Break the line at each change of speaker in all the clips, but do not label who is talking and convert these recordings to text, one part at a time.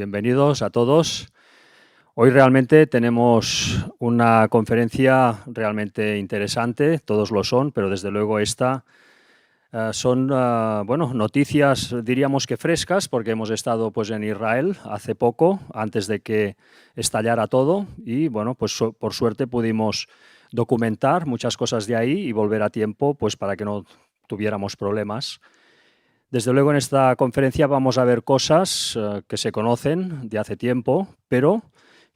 Bienvenidos a todos. Hoy realmente tenemos una conferencia realmente interesante, todos lo son, pero desde luego esta son noticias, diríamos que frescas, porque hemos estado pues, en Israel hace poco, antes de que estallara todo, y bueno, pues por suerte pudimos documentar muchas cosas de ahí y volver a tiempo pues, para que no tuviéramos problemas. Desde luego en esta conferencia vamos a ver cosas que se conocen de hace tiempo, pero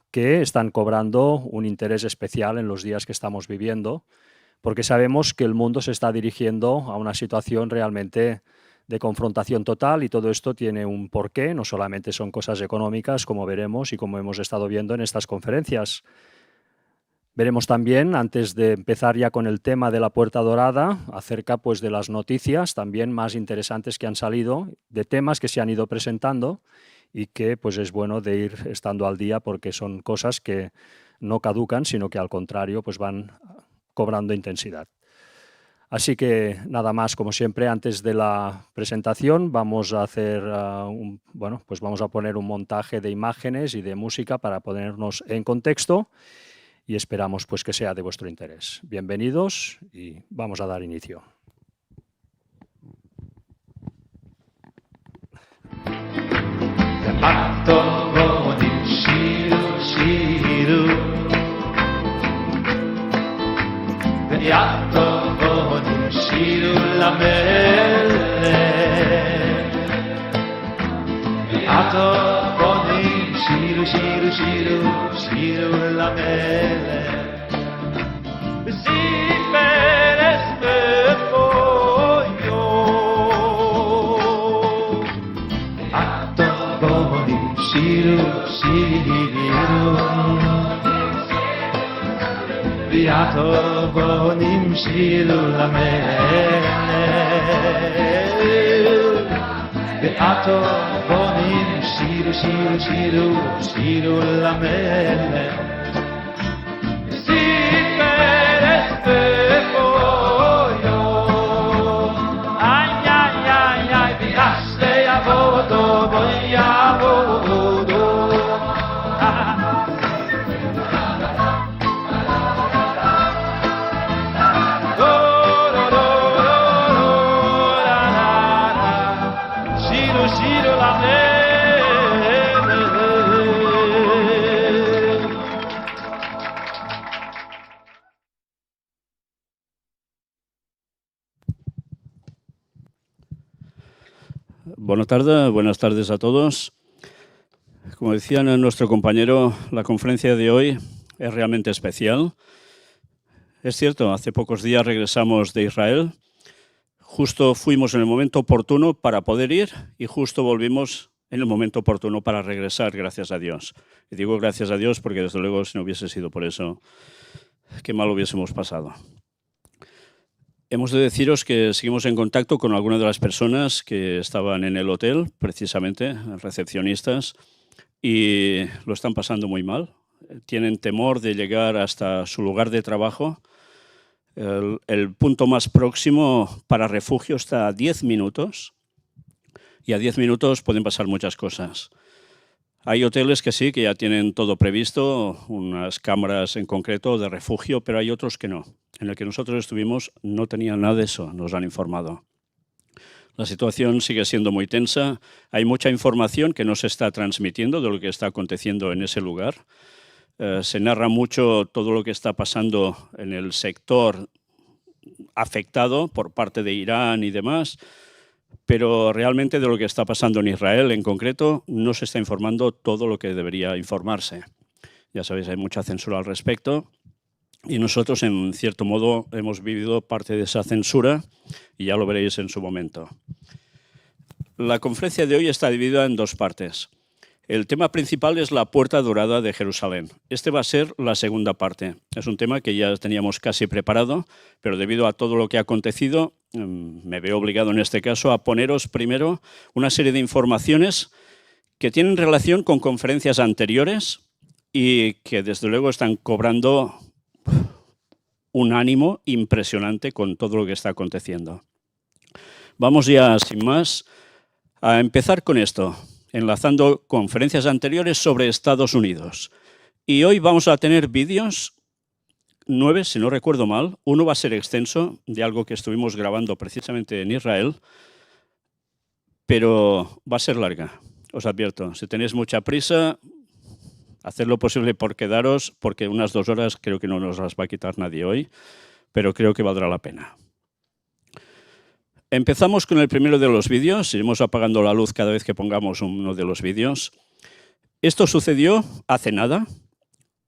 que están cobrando un interés especial en los días que estamos viviendo, porque sabemos que el mundo se está dirigiendo a una situación realmente de confrontación total y todo esto tiene un porqué, no solamente son cosas económicas, como veremos y como hemos estado viendo en estas conferencias. Veremos también, antes de empezar ya con el tema de la Puerta Dorada, acerca pues, de las noticias también más interesantes que han salido, de temas que se han ido presentando y que pues, es bueno de ir estando al día porque son cosas que no caducan, sino que al contrario pues, van cobrando intensidad. Así que nada más, como siempre, antes de la presentación vamos a hacer vamos a poner un montaje de imágenes y de música para ponernos en contexto. Y esperamos pues, que sea de vuestro interés. Bienvenidos y vamos a dar inicio.
שירו, שירו למלך וסיפר אספויו הטובונים שירו, שירו והטובונים שירו למלך והטובונים שירו, שירו, שירו, שירו למלך סיפר אספויו איי, איי, איי, איי ויעשתי עבודו בו יעבודו שירו, שירו למלך
Buenas tardes a todos. Como decía nuestro compañero, la conferencia de hoy es realmente especial. Es cierto, hace pocos días regresamos de Israel. Justo fuimos en el momento oportuno para poder ir y justo volvimos en el momento oportuno para regresar, gracias a Dios. Y digo gracias a Dios porque desde luego si no hubiese sido por eso, qué mal hubiésemos pasado. Hemos de deciros que seguimos en contacto con algunas de las personas que estaban en el hotel, precisamente, recepcionistas, y lo están pasando muy mal. Tienen temor de llegar hasta su lugar de trabajo. El punto más próximo para refugio está a 10 minutos y a 10 minutos pueden pasar muchas cosas. Hay hoteles que sí, que ya tienen todo previsto, unas cámaras en concreto de refugio, pero hay otros que no. En el que nosotros estuvimos no tenía nada de eso, nos han informado. La situación sigue siendo muy tensa, hay mucha información que no se está transmitiendo de lo que está aconteciendo en ese lugar. Se narra mucho todo lo que está pasando en el sector afectado por parte de Irán y demás, pero realmente de lo que está pasando en Israel en concreto no se está informando todo lo que debería informarse. Ya sabéis, hay mucha censura al respecto y nosotros en cierto modo hemos vivido parte de esa censura y ya lo veréis en su momento. La conferencia de hoy está dividida en dos partes. El tema principal es la Puerta Dorada de Jerusalén. Este va a ser la segunda parte. Es un tema que ya teníamos casi preparado, pero debido a todo lo que ha acontecido, me veo obligado en este caso a poneros primero una serie de informaciones que tienen relación con conferencias anteriores y que desde luego están cobrando un ánimo impresionante con todo lo que está aconteciendo. Vamos ya, sin más, a empezar con esto. enlazando conferencias anteriores sobre Estados Unidos. Y hoy vamos a tener vídeos, 9, si no recuerdo mal. Uno va a ser extenso, de algo que estuvimos grabando precisamente en Israel, pero va a ser larga, os advierto. Si tenéis mucha prisa, haced lo posible por quedaros, porque unas 2 horas creo que no nos las va a quitar nadie hoy, pero creo que valdrá la pena. Empezamos con el primero de los vídeos. Iremos apagando la luz cada vez que pongamos uno de los vídeos. Esto sucedió hace nada.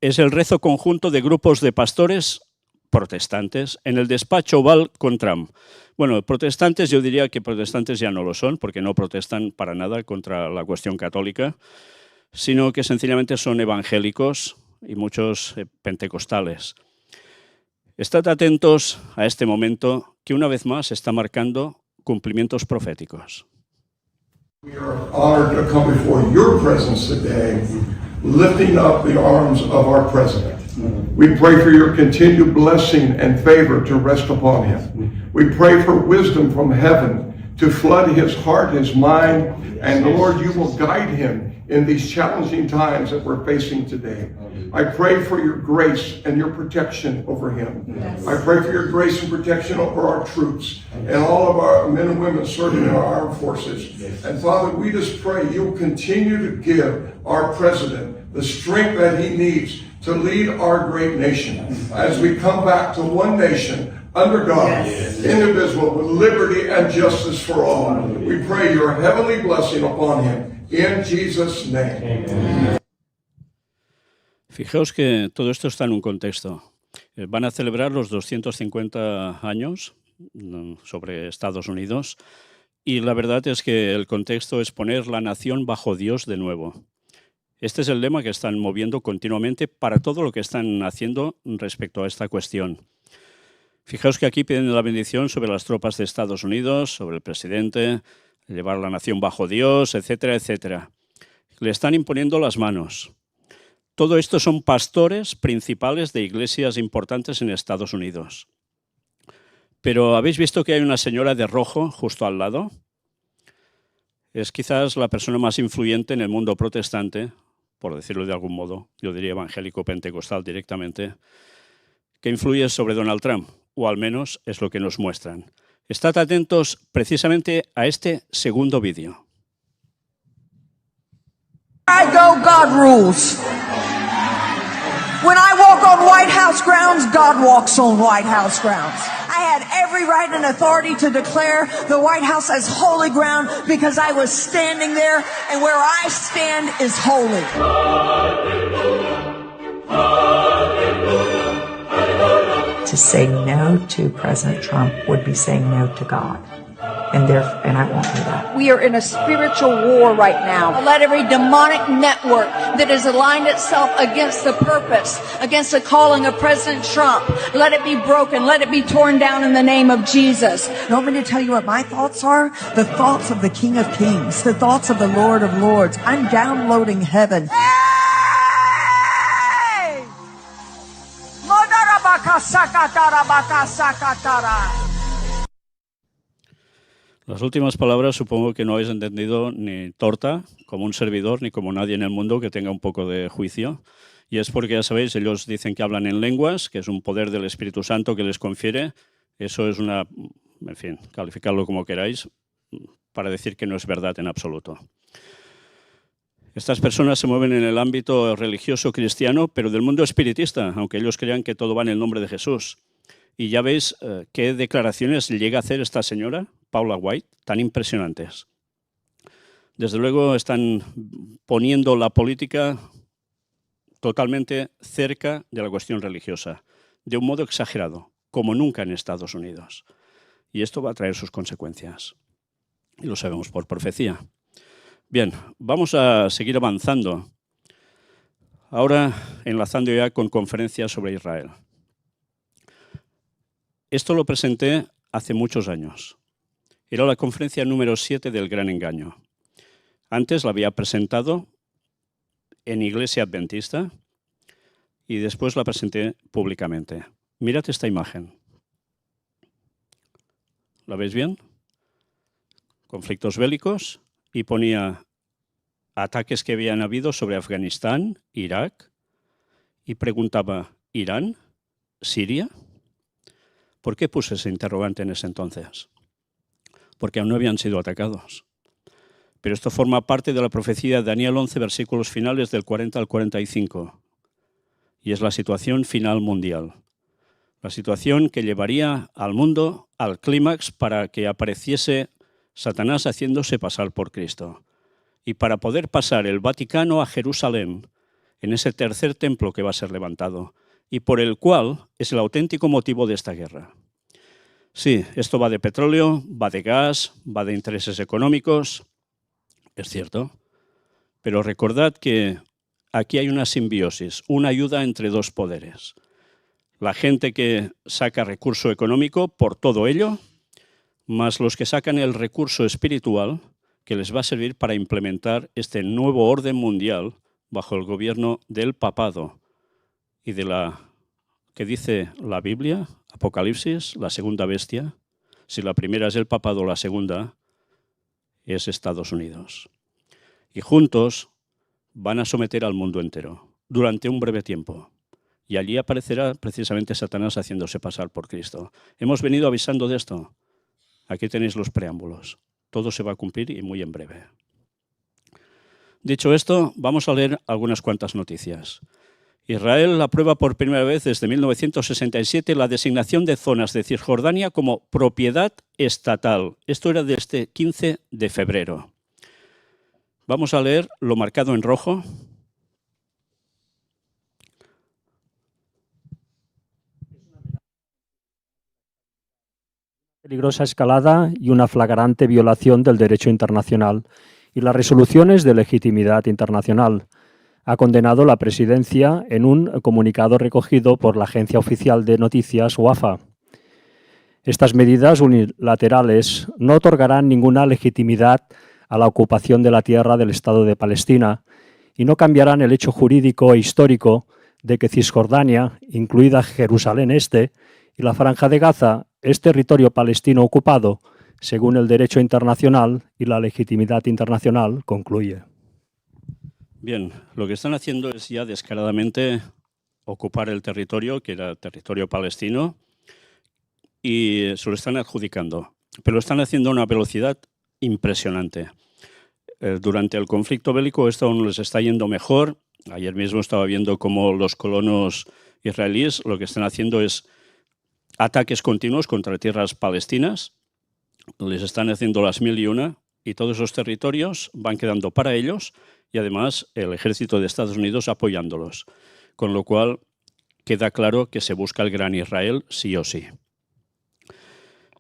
Es el rezo conjunto de grupos de pastores protestantes en el despacho Oval con Trump. Bueno, protestantes, yo diría que protestantes ya no lo son, porque no protestan para nada contra la cuestión católica, sino que sencillamente son evangélicos y muchos pentecostales. Estad atentos a este momento que una vez más está marcando cumplimientos proféticos.
We are honored to come before your presence today, lifting up the arms of our president. We pray for your continued blessing and favor to rest upon him. We pray for wisdom from heaven to flood his heart, his mind, and Lord, you will guide him in these challenging times that we're facing today. I pray for your grace and your protection over him. I pray for your grace and protection over our troops and all of our men and women serving in our armed forces. And Father, we just pray you'll continue to give our president the strength that he needs to lead our great nation as we come back to one nation under God, indivisible, with liberty and justice for all. We pray your heavenly blessing upon him. In Jesus' name. Amen.
Fijaos que todo esto está en un contexto. Van a celebrar los 250 años sobre Estados Unidos y la verdad es que el contexto es poner la nación bajo Dios de nuevo. Este es el lema que están moviendo continuamente para todo lo que están haciendo respecto a esta cuestión. Fijaos que aquí piden la bendición sobre las tropas de Estados Unidos, sobre el presidente, llevar la nación bajo Dios, etcétera, etcétera. Le están imponiendo las manos. Todo esto son pastores principales de iglesias importantes en Estados Unidos. Pero ¿habéis visto que hay una señora de rojo justo al lado? Es quizás la persona más influyente en el mundo protestante, por decirlo de algún modo, yo diría evangélico pentecostal directamente, que influye sobre Donald Trump, o al menos es lo que nos muestran. Estad atentos precisamente a este segundo vídeo.
I go, God rules. When I walk on White House grounds, God walks on White House grounds. I had every right and authority to declare the White House as holy ground because I was standing there, and where I stand is holy.
To say no to President Trump would be saying no to God. And I won't do that.
We are in a spiritual war right now. Let every demonic network that has aligned itself against the purpose, against the calling of President Trump, let it be broken, let it be torn down in the name of Jesus.
You want me to tell you what my thoughts are? The thoughts of the King of Kings, the thoughts of the Lord of Lords. I'm downloading heaven.
Hey!
Las últimas palabras supongo que no habéis entendido ni torta, como un servidor, ni como nadie en el mundo que tenga un poco de juicio. Y es porque, ya sabéis, ellos dicen que hablan en lenguas, que es un poder del Espíritu Santo que les confiere. Eso es una, en fin, calificarlo como queráis, para decir que no es verdad en absoluto. Estas personas se mueven en el ámbito religioso cristiano, pero del mundo espiritista, aunque ellos crean que todo va en el nombre de Jesús. Y ya veis qué declaraciones llega a hacer esta señora, Paula White, tan impresionantes. Desde luego están poniendo la política totalmente cerca de la cuestión religiosa, de un modo exagerado, como nunca en Estados Unidos. Y esto va a traer sus consecuencias. Y lo sabemos por profecía. Bien, vamos a seguir avanzando. Ahora enlazando ya con conferencias sobre Israel. Esto lo presenté hace muchos años. Era la conferencia número 7 del Gran Engaño. Antes la había presentado en Iglesia Adventista y después la presenté públicamente. Mirad esta imagen. ¿La veis bien? Conflictos bélicos y ponía ataques que habían habido sobre Afganistán, Irak, y preguntaba, ¿Irán? ¿Siria? ¿Por qué puse ese interrogante en ese entonces? Porque aún no habían sido atacados. Pero esto forma parte de la profecía de Daniel 11, versículos finales del 40 al 45. Y es la situación final mundial. La situación que llevaría al mundo al clímax para que apareciese Satanás haciéndose pasar por Cristo. Y para poder pasar el Vaticano a Jerusalén, en ese tercer templo que va a ser levantado, y por el cual es el auténtico motivo de esta guerra. Sí, esto va de petróleo, va de gas, va de intereses económicos, es cierto, pero recordad que aquí hay una simbiosis, una ayuda entre dos poderes. La gente que saca recurso económico por todo ello, más los que sacan el recurso espiritual que les va a servir para implementar este nuevo orden mundial bajo el gobierno del papado y de la que dice la Biblia, Apocalipsis, la segunda bestia. Si la primera es el papado, la segunda es Estados Unidos. Y juntos van a someter al mundo entero durante un breve tiempo. Y allí aparecerá precisamente Satanás haciéndose pasar por Cristo. Hemos venido avisando de esto. Aquí tenéis los preámbulos. Todo se va a cumplir y muy en breve. Dicho esto, vamos a leer algunas cuantas noticias. Israel aprueba por primera vez desde 1967 la designación de zonas de Cisjordania como propiedad estatal. Esto era desde 15 de febrero. Vamos a leer lo marcado en rojo.
Peligrosa escalada y una flagrante violación del derecho internacional y las resoluciones de legitimidad internacional, ha condenado la presidencia en un comunicado recogido por la agencia oficial de noticias WAFA. Estas medidas unilaterales no otorgarán ninguna legitimidad a la ocupación de la tierra del Estado de Palestina y no cambiarán el hecho jurídico e histórico de que Cisjordania, incluida Jerusalén Este, y la Franja de Gaza es territorio palestino ocupado, según el derecho internacional y la legitimidad internacional, concluye.
Bien, lo que están haciendo es ya descaradamente ocupar el territorio, que era territorio palestino, y se lo están adjudicando. Pero lo están haciendo a una velocidad impresionante. Durante el conflicto bélico esto aún les está yendo mejor. Ayer mismo estaba viendo cómo los colonos israelíes lo que están haciendo es ataques continuos contra tierras palestinas, les están haciendo las 1001 y todos los territorios van quedando para ellos y además el ejército de Estados Unidos apoyándolos, con lo cual queda claro que se busca el gran Israel sí o sí.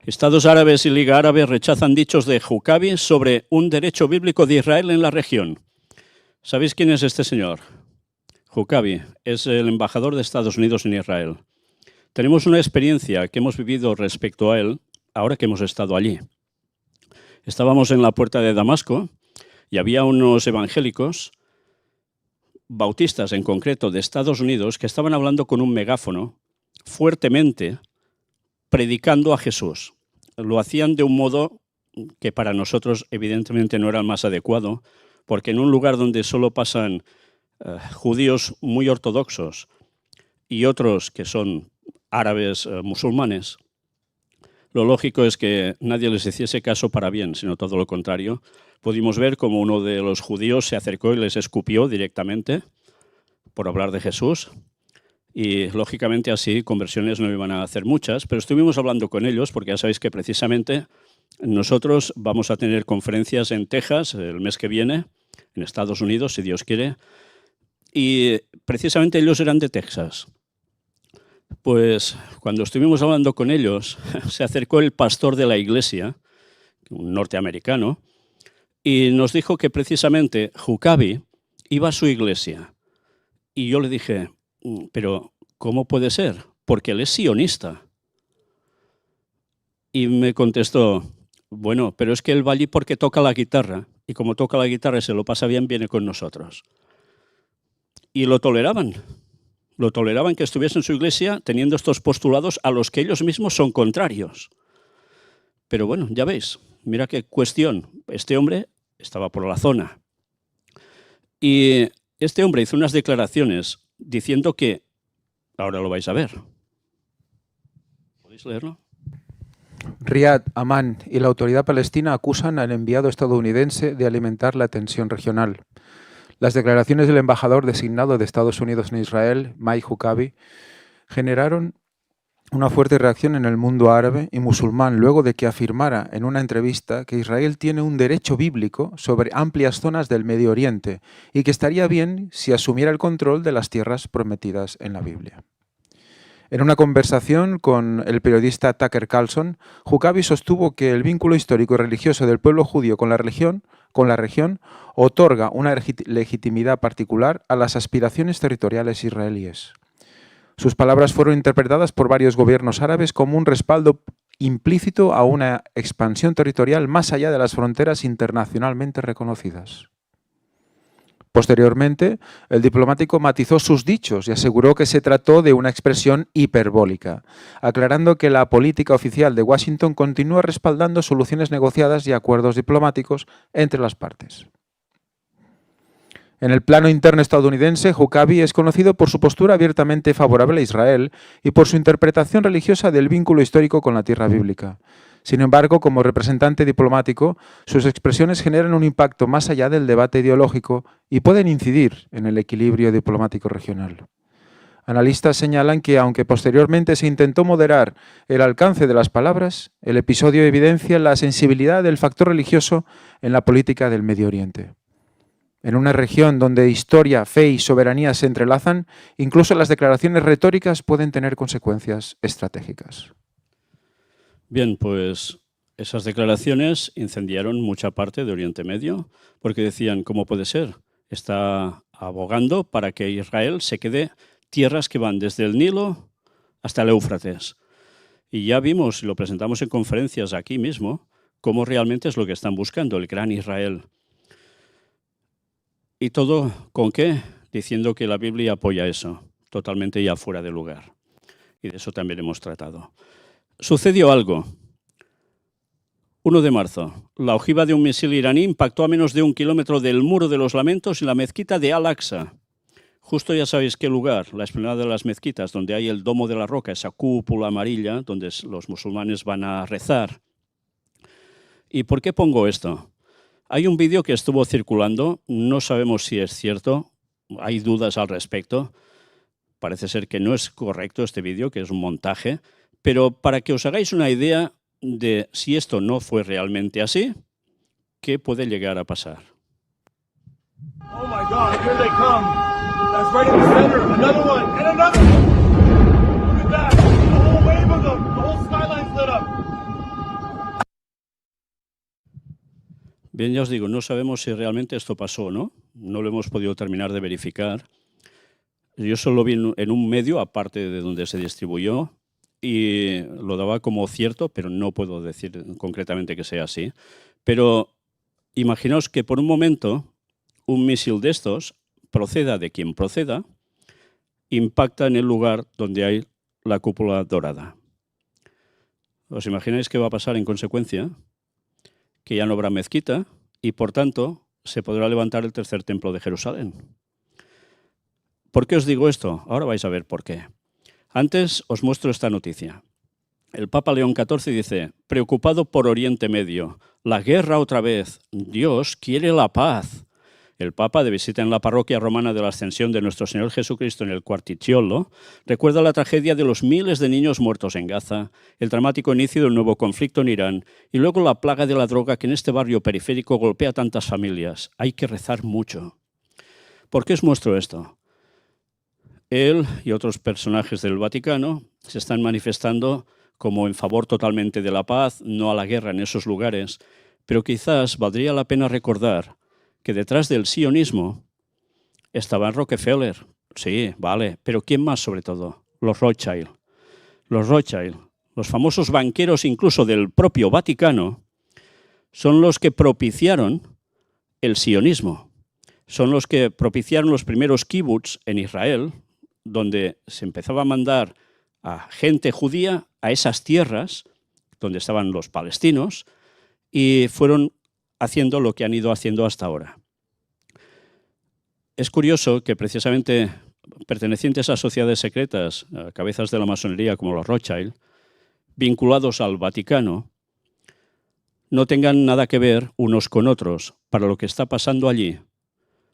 Estados árabes y Liga Árabe rechazan dichos de Huckabee sobre un derecho bíblico de Israel en la región. ¿Sabéis quién es este señor? Huckabee es el embajador de Estados Unidos en Israel. Tenemos una experiencia que hemos vivido respecto a él ahora que hemos estado allí. Estábamos en la puerta de Damasco y había unos evangélicos, bautistas en concreto, de Estados Unidos, que estaban hablando con un megáfono fuertemente, predicando a Jesús. Lo hacían de un modo que para nosotros evidentemente no era el más adecuado, porque en un lugar donde solo pasan judíos muy ortodoxos y otros que son árabes musulmanes, lo lógico es que nadie les hiciese caso para bien, sino todo lo contrario. Pudimos ver cómo uno de los judíos se acercó y les escupió directamente por hablar de Jesús. Y lógicamente así conversiones no iban a hacer muchas, pero estuvimos hablando con ellos porque ya sabéis que precisamente nosotros vamos a tener conferencias en Texas el mes que viene, en Estados Unidos, si Dios quiere, y precisamente ellos eran de Texas. Pues cuando estuvimos hablando con ellos, se acercó el pastor de la iglesia, un norteamericano, y nos dijo que precisamente Huckabee iba a su iglesia. Y yo le dije, pero ¿cómo puede ser? Porque él es sionista. Y me contestó, bueno, pero es que él va allí porque toca la guitarra, y como toca la guitarra y se lo pasa bien, viene con nosotros. Y lo toleraban. Lo toleraban que estuviese en su iglesia teniendo estos postulados a los que ellos mismos son contrarios. Pero bueno, ya veis, mira qué cuestión. Este hombre estaba por la zona. Y este hombre hizo unas declaraciones diciendo que, ahora lo vais a ver. ¿Podéis leerlo?
Riyad, Amán y la autoridad palestina acusan al enviado estadounidense de alimentar la tensión regional. Las declaraciones del embajador designado de Estados Unidos en Israel, Mike Huckabee, generaron una fuerte reacción en el mundo árabe y musulmán luego de que afirmara en una entrevista que Israel tiene un derecho bíblico sobre amplias zonas del Medio Oriente y que estaría bien si asumiera el control de las tierras prometidas en la Biblia. En una conversación con el periodista Tucker Carlson, Huckabee sostuvo que el vínculo histórico y religioso del pueblo judío con la región otorga una legitimidad particular a las aspiraciones territoriales israelíes. Sus palabras fueron interpretadas por varios gobiernos árabes como un respaldo implícito a una expansión territorial más allá de las fronteras internacionalmente reconocidas. Posteriormente, el diplomático matizó sus dichos y aseguró que se trató de una expresión hiperbólica, aclarando que la política oficial de Washington continúa respaldando soluciones negociadas y acuerdos diplomáticos entre las partes. En el plano interno estadounidense, Huckabee es conocido por su postura abiertamente favorable a Israel y por su interpretación religiosa del vínculo histórico con la tierra bíblica. Sin embargo, como representante diplomático, sus expresiones generan un impacto más allá del debate ideológico y pueden incidir en el equilibrio diplomático regional. Analistas señalan que, aunque posteriormente se intentó moderar el alcance de las palabras, el episodio evidencia la sensibilidad del factor religioso en la política del Medio Oriente. En una región donde historia, fe y soberanía se entrelazan, incluso las declaraciones retóricas pueden tener consecuencias estratégicas.
Bien, pues esas declaraciones incendiaron mucha parte de Oriente Medio, porque decían, ¿cómo puede ser? Está abogando para que Israel se quede tierras que van desde el Nilo hasta el Éufrates. Y ya vimos, y lo presentamos en conferencias aquí mismo, cómo realmente es lo que están buscando, el gran Israel. ¿Y todo con qué? Diciendo que la Biblia apoya eso, totalmente ya fuera de lugar. Y de eso también hemos tratado. Sucedió algo. 1 de marzo, la ojiva de un misil iraní impactó a menos de 1 kilómetro del Muro de los Lamentos y la mezquita de Al-Aqsa. Justo ya sabéis qué lugar, la explanada de las mezquitas, donde hay el domo de la roca, esa cúpula amarilla, donde los musulmanes van a rezar. ¿Y por qué pongo esto? Hay un vídeo que estuvo circulando, no sabemos si es cierto, hay dudas al respecto. Parece ser que no es correcto este vídeo, que es un montaje, pero para que os hagáis una idea de si esto no fue realmente así, ¿qué puede llegar a pasar?
Oh my God, here they come. That's right in the center. Another one, and another one. Look at that. The whole wave of them. The whole skyline's lit up.
Bien, ya os digo, no sabemos si realmente esto pasó o no. No lo hemos podido terminar de verificar. Yo solo vi en un medio, aparte de donde se distribuyó, y lo daba como cierto, pero no puedo decir concretamente que sea así. Pero imaginaos que por un momento un misil de estos, proceda de quien proceda, impacta en el lugar donde hay la cúpula dorada. ¿Os imagináis qué va a pasar en consecuencia? Que ya no habrá mezquita y, por tanto, se podrá levantar el tercer templo de Jerusalén. ¿Por qué os digo esto? Ahora vais a ver por qué. Antes os muestro esta noticia. El Papa León XIV dice, preocupado por Oriente Medio, la guerra otra vez, Dios quiere la paz. El Papa, de visita en la parroquia romana de la Ascensión de nuestro Señor Jesucristo en el Quarticciolo, recuerda la tragedia de los miles de niños muertos en Gaza, el dramático inicio del nuevo conflicto en Irán y luego la plaga de la droga que en este barrio periférico golpea a tantas familias. Hay que rezar mucho. ¿Por qué os muestro esto? Él y otros personajes del Vaticano se están manifestando como en favor totalmente de la paz, no a la guerra en esos lugares, pero quizás valdría la pena recordar que detrás del sionismo estaban Rockefeller, sí, vale, pero ¿quién más sobre todo? Los Rothschild. Los Rothschild, los famosos banqueros incluso del propio Vaticano, son los que propiciaron el sionismo. Son los que propiciaron los primeros kibbutz en Israel, donde se empezaba a mandar a gente judía a esas tierras donde estaban los palestinos y fueron haciendo lo que han ido haciendo hasta ahora. Es curioso que precisamente pertenecientes a sociedades secretas, a cabezas de la masonería como los Rothschild, vinculados al Vaticano, no tengan nada que ver unos con otros para lo que está pasando allí,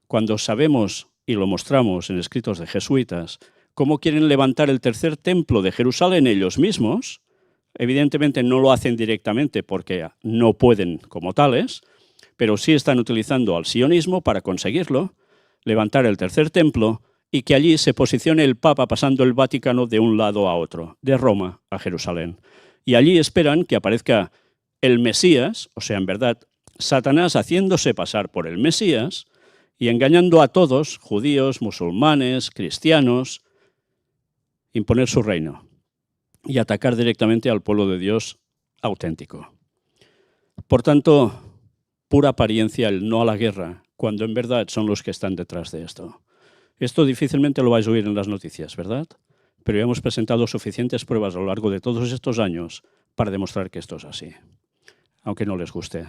cuando sabemos, y lo mostramos en escritos de jesuitas, cómo quieren levantar el tercer templo de Jerusalén ellos mismos. Evidentemente no lo hacen directamente porque no pueden como tales, pero sí están utilizando al sionismo para conseguirlo, levantar el tercer templo y que allí se posicione el Papa pasando el Vaticano de un lado a otro, de Roma a Jerusalén. Y allí esperan que aparezca el Mesías, o sea, en verdad, Satanás haciéndose pasar por el Mesías y engañando a todos, judíos, musulmanes, cristianos, imponer su reino y atacar directamente al pueblo de Dios auténtico. Por tanto, pura apariencia el no a la guerra, cuando en verdad son los que están detrás de esto. Esto difícilmente lo vais a oír en las noticias, ¿verdad? Pero ya hemos presentado suficientes pruebas a lo largo de todos estos años para demostrar que esto es así, aunque no les guste.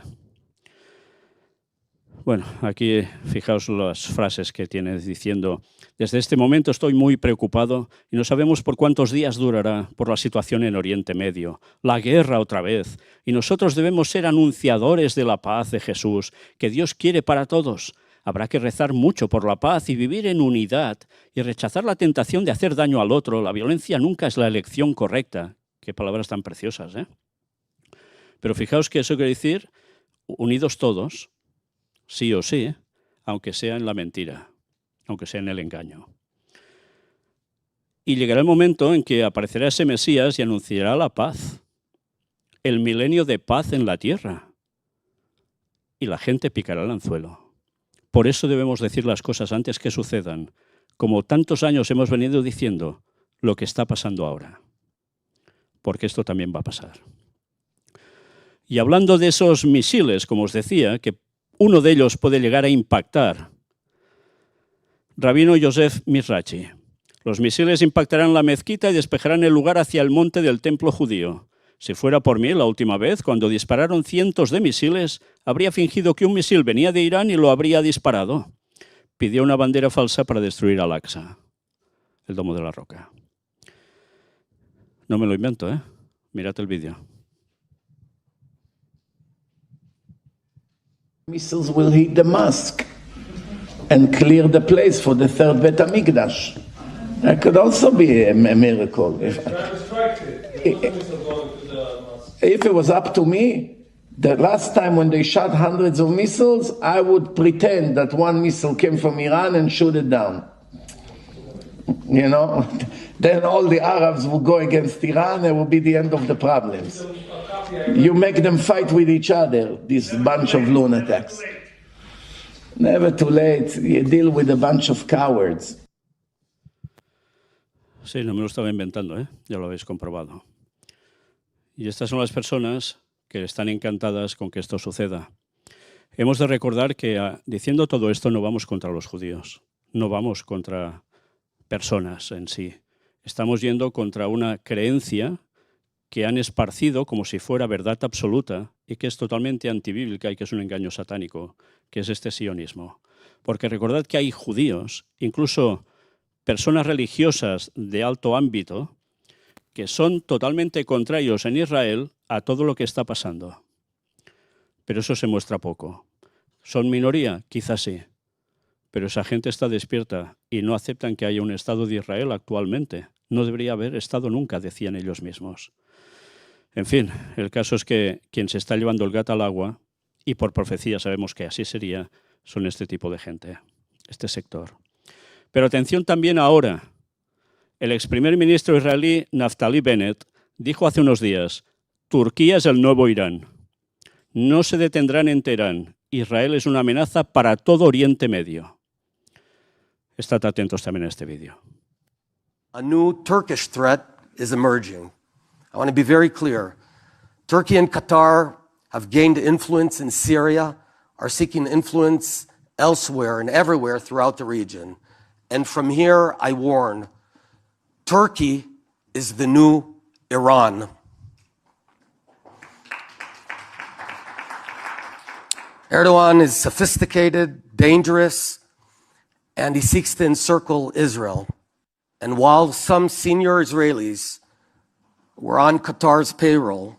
Bueno, aquí fijaos las frases que tiene diciendo: desde este momento estoy muy preocupado y no sabemos por cuántos días durará por la situación en Oriente Medio, la guerra otra vez, y nosotros debemos ser anunciadores de la paz de Jesús, que Dios quiere para todos. Habrá que rezar mucho por la paz y vivir en unidad y rechazar la tentación de hacer daño al otro. La violencia nunca es la elección correcta. Qué palabras tan preciosas, ¿eh? Pero fijaos que eso quiere decir unidos todos, sí o sí, aunque sea en la mentira, aunque sea en el engaño. Y llegará el momento en que aparecerá ese Mesías y anunciará la paz, el milenio de paz en la tierra. Y la gente picará el anzuelo. Por eso debemos decir las cosas antes que sucedan, como tantos años hemos venido diciendo lo que está pasando ahora. Porque esto también va a pasar. Y hablando de esos misiles, como os decía, que uno de ellos puede llegar a impactar. Rabino Yosef Mizrachi. Los misiles impactarán la mezquita y despejarán el lugar hacia el monte del templo judío. Si fuera por mí, la última vez, cuando dispararon cientos de misiles, habría fingido que un misil venía de Irán y lo habría disparado. Pidió una bandera falsa para destruir Al-Aqsa, el domo de la roca. No me lo invento, ¿eh? Mirad el vídeo.
Missiles will hit the mosque and clear the place for the third Bet HaMikdash. That could also be a miracle. If it was up to me, the last time when they shot hundreds of missiles, I would pretend that one missile came from Iran and shoot it down. You know, then all the Arabs will go against Iran and it will be the end of the problems. You make them fight with each other, this bunch of lunatics. Never too late. You deal with a bunch of cowards.
Sí, no me lo estaba inventando, ¿eh? Ya lo habéis comprobado. Y estas son las personas que están encantadas con que esto suceda. Hemos de recordar que diciendo todo esto no vamos contra los judíos, no vamos contra personas en sí. Estamos yendo contra una creencia que han esparcido como si fuera verdad absoluta y que es totalmente antibíblica y que es un engaño satánico, que es este sionismo. Porque recordad que hay judíos, incluso personas religiosas de alto ámbito, que son totalmente contrarios en Israel a todo lo que está pasando. Pero eso se muestra poco. ¿Son minoría? Quizás sí. Pero esa gente está despierta y no aceptan que haya un Estado de Israel actualmente. No debería haber Estado nunca, decían ellos mismos. En fin, el caso es que quien se está llevando el gato al agua, y por profecía sabemos que así sería, son este tipo de gente, este sector. Pero atención también ahora. El ex primer ministro israelí Naftali Bennett dijo hace unos días: Turquía es el nuevo Irán. No se detendrán en Teherán. Israel es una amenaza para todo Oriente Medio. Estad atentos también a este vídeo.
A new Turkish threat is emerging. I want to be very clear. Turkey and Qatar have gained influence in Syria, are seeking influence elsewhere and everywhere throughout the region. And from here, I warn, Turkey is the new Iran. Erdogan is sophisticated, dangerous, and he seeks to encircle Israel. And while some senior Israelis were on Qatar's payroll,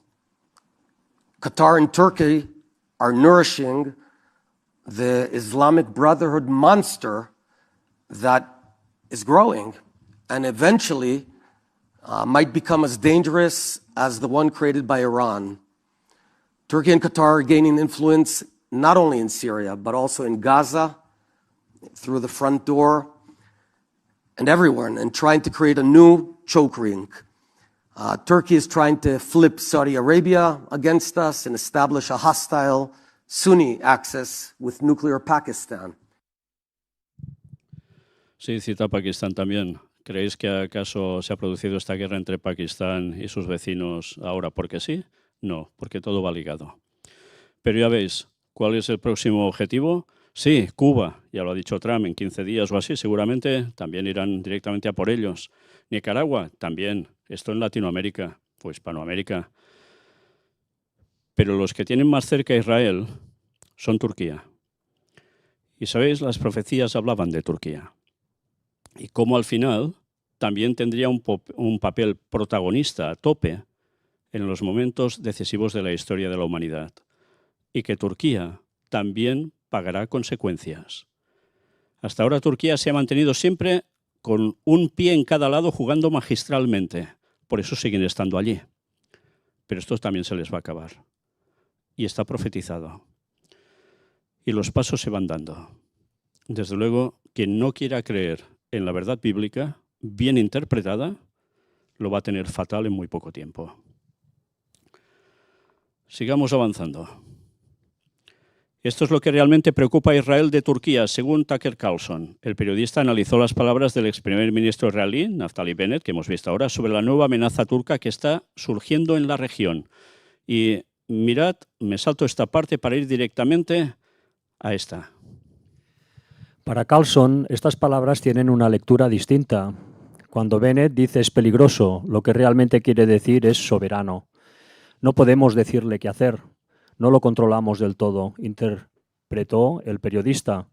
Qatar and Turkey are nourishing the Islamic Brotherhood monster that is growing and eventually might become as dangerous as the one created by Iran. Turkey and Qatar are gaining influence not only in Syria, but also in Gaza, through the front door, and everywhere, and trying to create a new choke ring. Turkey is trying to flip Saudi Arabia against us and establish a hostile Sunni axis with nuclear Pakistan.
Sí, cita Pakistán también. ¿Creéis que acaso se ha producido esta guerra entre Pakistán y sus vecinos ahora porque sí? No, porque todo va ligado. Pero ya veis, ¿cuál es el próximo objetivo? Sí, Cuba, ya lo ha dicho Trump, en 15 días o así, seguramente también irán directamente a por ellos. Nicaragua, también. Esto en Latinoamérica o Hispanoamérica. Pero los que tienen más cerca a Israel son Turquía. Y sabéis, las profecías hablaban de Turquía. Y cómo al final también tendría un papel protagonista a tope en los momentos decisivos de la historia de la humanidad. Y que Turquía también pagará consecuencias. Hasta ahora Turquía se ha mantenido siempre con un pie en cada lado jugando magistralmente. Por eso siguen estando allí. Pero esto también se les va a acabar. Y está profetizado. Y los pasos se van dando. Desde luego, quien no quiera creer en la verdad bíblica, bien interpretada, lo va a tener fatal en muy poco tiempo. Sigamos avanzando. Esto es lo que realmente preocupa a Israel de Turquía, según Tucker Carlson. El periodista analizó las palabras del ex primer ministro israelí, Naftali Bennett, que hemos visto ahora, sobre la nueva amenaza turca que está surgiendo en la región. Y mirad, me salto esta parte para ir directamente a esta.
Para Carlson, estas palabras tienen una lectura distinta. Cuando Bennett dice es peligroso, lo que realmente quiere decir es soberano. No podemos decirle qué hacer. No lo controlamos del todo, interpretó el periodista.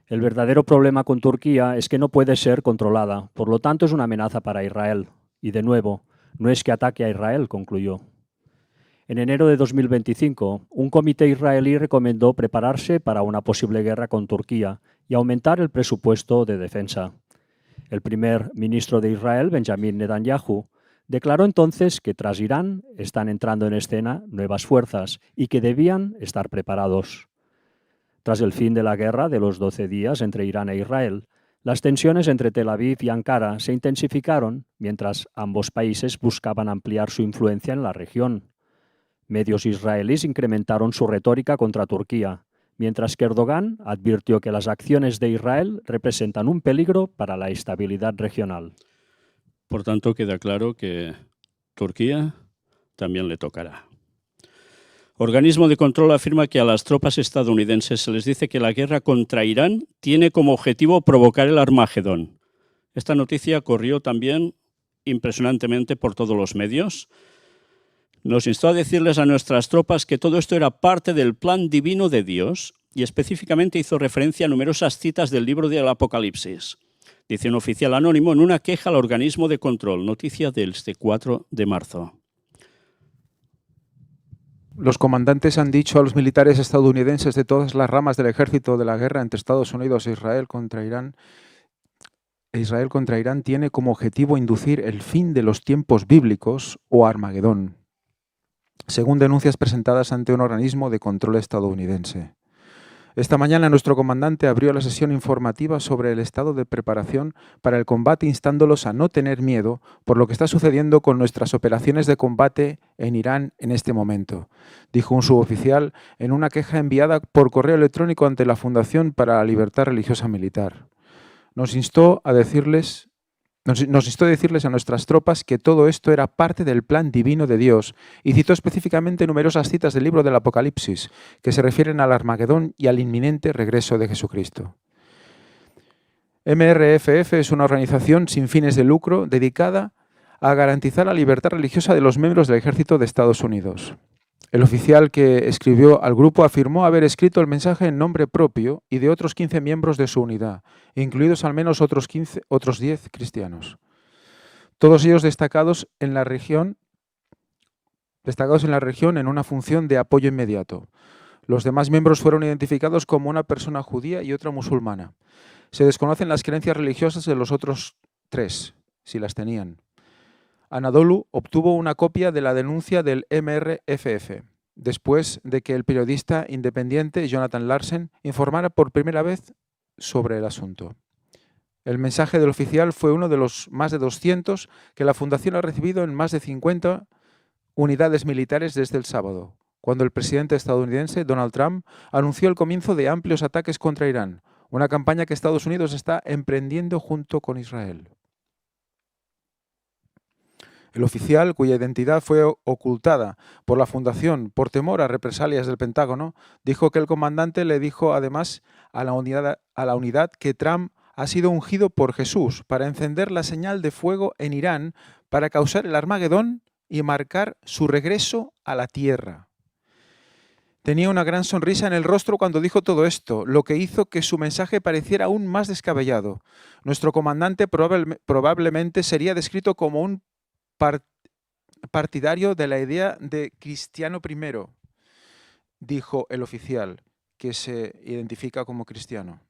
El verdadero problema con Turquía es que no puede ser controlada, por lo tanto es una amenaza para Israel. Y de nuevo, no es que ataque a Israel, concluyó. En enero de 2025, un comité israelí recomendó prepararse para una posible guerra con Turquía y aumentar el presupuesto de defensa. El primer ministro de Israel, Benjamin Netanyahu, declaró entonces que tras Irán están entrando en escena nuevas fuerzas y que debían estar preparados. Tras el fin de la guerra de los 12 días entre Irán e Israel, las tensiones entre Tel Aviv y Ankara se intensificaron mientras ambos países buscaban ampliar su influencia en la región. Medios israelíes incrementaron su retórica contra Turquía, mientras que Erdogan advirtió que las acciones de Israel representan un peligro para la estabilidad regional.
Por tanto, queda claro que Turquía también le tocará. Organismo de control afirma que a las tropas estadounidenses se les dice que la guerra contra Irán tiene como objetivo provocar el Armagedón. Esta noticia corrió también impresionantemente por todos los medios. Nos instó a decirles a nuestras tropas que todo esto era parte del plan divino de Dios y específicamente hizo referencia a numerosas citas del libro del Apocalipsis. Dice un oficial anónimo en una queja al organismo de control, noticia del 4 de marzo.
Los comandantes han dicho a los militares estadounidenses de todas las ramas del ejército de la guerra entre Estados Unidos e Israel contra Irán tiene como objetivo inducir el fin de los tiempos bíblicos o Armagedón, según denuncias presentadas ante un organismo de control estadounidense. Esta mañana nuestro comandante abrió la sesión informativa sobre el estado de preparación para el combate, instándolos a no tener miedo por lo que está sucediendo con nuestras operaciones de combate en Irán en este momento, dijo un suboficial en una queja enviada por correo electrónico ante la Fundación para la Libertad Religiosa Militar. Nos instó a decirles a nuestras tropas que todo esto era parte del plan divino de Dios y citó específicamente numerosas citas del libro del Apocalipsis que se refieren al Armagedón y al inminente regreso de Jesucristo. MRFF es una organización sin fines de lucro dedicada a garantizar la libertad religiosa de los miembros del Ejército de Estados Unidos. El oficial que escribió al grupo afirmó haber escrito el mensaje en nombre propio y de otros 15 miembros de su unidad, incluidos al menos otros 10 cristianos. Todos ellos destacados en la región en una función de apoyo inmediato. Los demás miembros fueron identificados como una persona judía y otra musulmana. Se desconocen las creencias religiosas de los otros 3, si las tenían. Anadolu obtuvo una copia de la denuncia del MRFF, después de que el periodista independiente Jonathan Larsen informara por primera vez sobre el asunto. El mensaje del oficial fue uno de los más de 200 que la Fundación ha recibido en más de 50 unidades militares desde el sábado, cuando el presidente estadounidense Donald Trump anunció el comienzo de amplios ataques contra Irán, una campaña que Estados Unidos está emprendiendo junto con Israel. El oficial, cuya identidad fue ocultada por la Fundación por temor a represalias del Pentágono, dijo que el comandante le dijo además a la unidad que Trump ha sido ungido por Jesús para encender la señal de fuego en Irán para causar el Armagedón y marcar su regreso a la tierra. Tenía una gran sonrisa en el rostro cuando dijo todo esto, lo que hizo que su mensaje pareciera aún más descabellado. Nuestro comandante probablemente sería descrito como un partidario de la idea de cristiano primero, dijo el oficial, que se identifica como cristiano.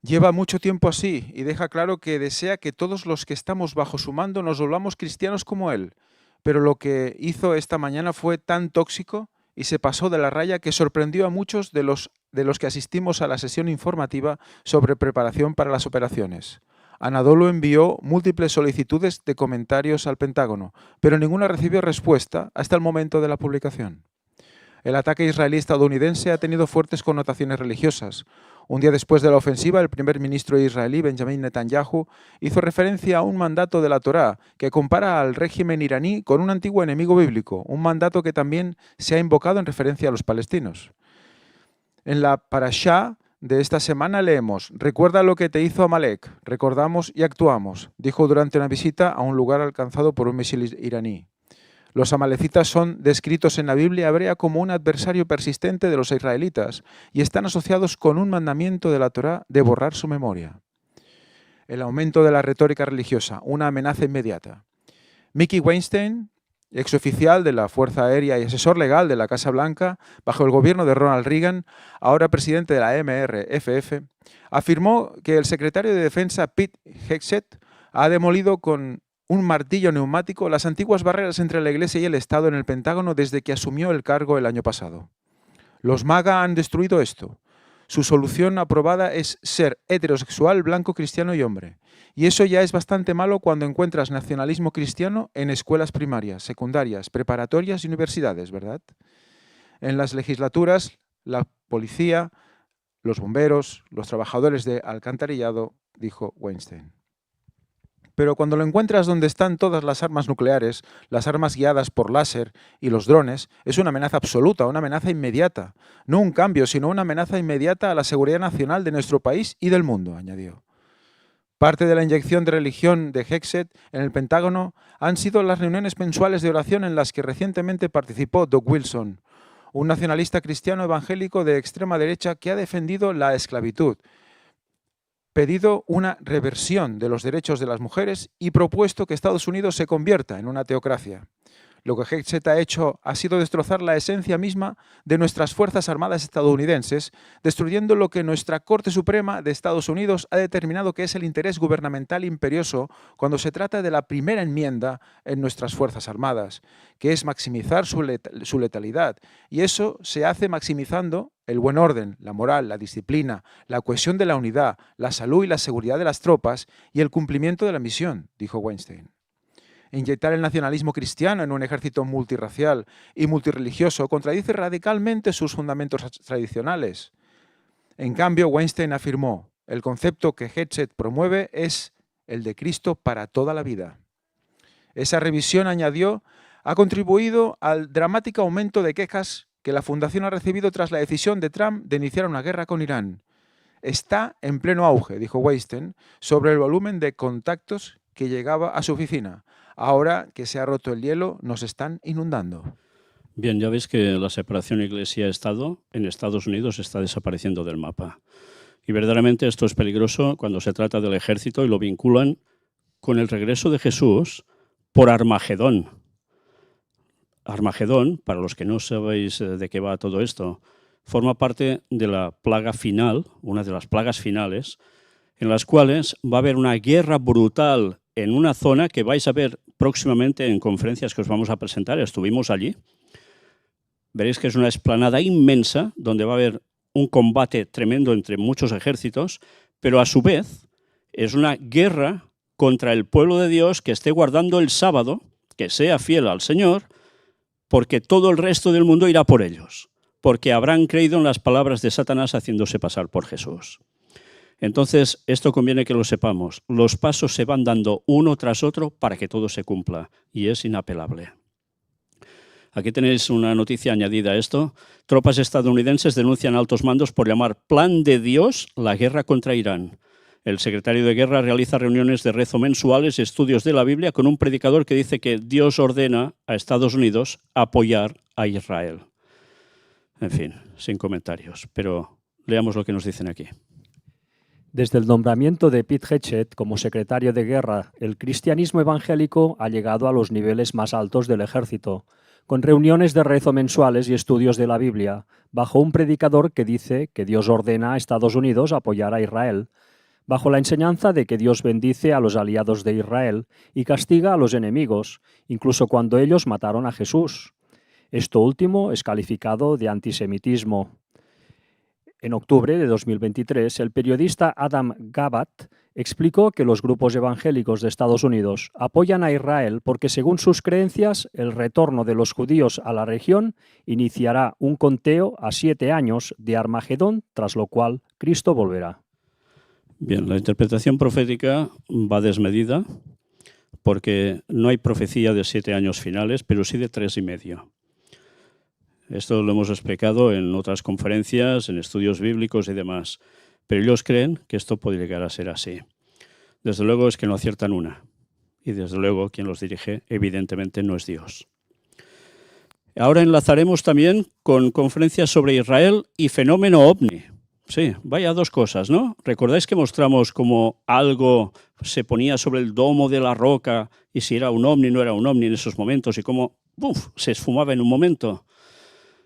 Lleva mucho tiempo así y deja claro que desea que todos los que estamos bajo su mando nos volvamos cristianos como él, pero lo que hizo esta mañana fue tan tóxico y se pasó de la raya que sorprendió a muchos de los que asistimos a la sesión informativa sobre preparación para las operaciones. Anadolu envió múltiples solicitudes de comentarios al Pentágono, pero ninguna recibió respuesta hasta el momento de la publicación. El ataque israelí estadounidense ha tenido fuertes connotaciones religiosas. Un día después de la ofensiva, el primer ministro israelí, Benjamin Netanyahu, hizo referencia a un mandato de la Torá que compara al régimen iraní con un antiguo enemigo bíblico, un mandato que también se ha invocado en referencia a los palestinos. En la Parashá de esta semana leemos: «Recuerda lo que te hizo Amalek, recordamos y actuamos», dijo durante una visita a un lugar alcanzado por un misil iraní. Los amalecitas son descritos en la Biblia hebrea como un adversario persistente de los israelitas y están asociados con un mandamiento de la Torá de borrar su memoria. El aumento de la retórica religiosa, una amenaza inmediata. Mickey Weinstein, exoficial de la Fuerza Aérea y asesor legal de la Casa Blanca bajo el gobierno de Ronald Reagan, ahora presidente de la MRFF, afirmó que el secretario de Defensa Pete Hegseth ha demolido con un martillo neumático las antiguas barreras entre la Iglesia y el Estado en el Pentágono desde que asumió el cargo el año pasado. Los MAGA han destruido esto. Su solución aprobada es ser heterosexual, blanco, cristiano y hombre. Y eso ya es bastante malo cuando encuentras nacionalismo cristiano en escuelas primarias, secundarias, preparatorias y universidades, ¿verdad? En las legislaturas, la policía, los bomberos, los trabajadores de alcantarillado, dijo Weinstein. Pero cuando lo encuentras donde están todas las armas nucleares, las armas guiadas por láser y los drones, es una amenaza absoluta, una amenaza inmediata. No un cambio, sino una amenaza inmediata a la seguridad nacional de nuestro país y del mundo, añadió. Parte de la inyección de religión de Hegseth en el Pentágono han sido las reuniones mensuales de oración en las que recientemente participó Doug Wilson, un nacionalista cristiano evangélico de extrema derecha que ha defendido la esclavitud, pedido una reversión de los derechos de las mujeres y propuesto que Estados Unidos se convierta en una teocracia. Lo que Hegseth ha hecho ha sido destrozar la esencia misma de nuestras Fuerzas Armadas estadounidenses, destruyendo lo que nuestra Corte Suprema de Estados Unidos ha determinado que es el interés gubernamental imperioso cuando se trata de la primera enmienda en nuestras Fuerzas Armadas, que es maximizar su letalidad. Y eso se hace maximizando el buen orden, la moral, la disciplina, la cohesión de la unidad, la salud y la seguridad de las tropas y el cumplimiento de la misión, dijo Weinstein. Inyectar el nacionalismo cristiano en un ejército multirracial y multirreligioso contradice radicalmente sus fundamentos tradicionales. En cambio, Weinstein afirmó, el concepto que Hegseth promueve es el de Cristo para toda la vida. Esa revisión, añadió, ha contribuido al dramático aumento de quejas que la Fundación ha recibido tras la decisión de Trump de iniciar una guerra con Irán. Está en pleno auge, dijo Weinstein, sobre el volumen de contactos que llegaba a su oficina. Ahora que se ha roto el hielo, nos están inundando.
Bien, ya veis que la separación Iglesia-Estado en Estados Unidos está desapareciendo del mapa. Y verdaderamente esto es peligroso cuando se trata del ejército y lo vinculan con el regreso de Jesús por Armagedón. Armagedón, para los que no sabéis de qué va todo esto, forma parte de la plaga final, una de las plagas finales, en las cuales va a haber una guerra brutal en una zona que vais a ver próximamente en conferencias que os vamos a presentar. Estuvimos allí. Veréis que es una explanada inmensa donde va a haber un combate tremendo entre muchos ejércitos, pero a su vez es una guerra contra el pueblo de Dios que esté guardando el sábado, que sea fiel al Señor, porque todo el resto del mundo irá por ellos, porque habrán creído en las palabras de Satanás haciéndose pasar por Jesús. Entonces, esto conviene que lo sepamos. Los pasos se van dando uno tras otro para que todo se cumpla, y es inapelable. Aquí tenéis una noticia añadida a esto. Tropas estadounidenses denuncian a altos mandos por llamar plan de Dios la guerra contra Irán. El secretario de Guerra realiza reuniones de rezo mensuales y estudios de la Biblia con un predicador que dice que Dios ordena a Estados Unidos apoyar a Israel. En fin, sin comentarios, pero leamos lo que nos dicen aquí.
Desde el nombramiento de Pete Hegseth como secretario de Guerra, el cristianismo evangélico ha llegado a los niveles más altos del ejército, con reuniones de rezo mensuales y estudios de la Biblia, bajo un predicador que dice que Dios ordena a Estados Unidos apoyar a Israel, bajo la enseñanza de que Dios bendice a los aliados de Israel y castiga a los enemigos, incluso cuando ellos mataron a Jesús. Esto último es calificado de antisemitismo. En octubre de 2023, el periodista Adam Gabat explicó que los grupos evangélicos de Estados Unidos apoyan a Israel porque, según sus creencias, el retorno de los judíos a la región iniciará un conteo a 7 años de Armagedón, tras lo cual Cristo volverá.
Bien, la interpretación profética va desmedida porque no hay profecía de 7 años finales, pero sí de 3 y medio. Esto lo hemos explicado en otras conferencias, en estudios bíblicos y demás. Pero ellos creen que esto puede llegar a ser así. Desde luego es que no aciertan una. Y desde luego quien los dirige evidentemente no es Dios. Ahora enlazaremos también con conferencias sobre Israel y fenómeno ovni. Sí, vaya dos cosas, ¿no? ¿Recordáis que mostramos cómo algo se ponía sobre el domo de la roca y si era un ovni no era un ovni en esos momentos y cómo se esfumaba en un momento?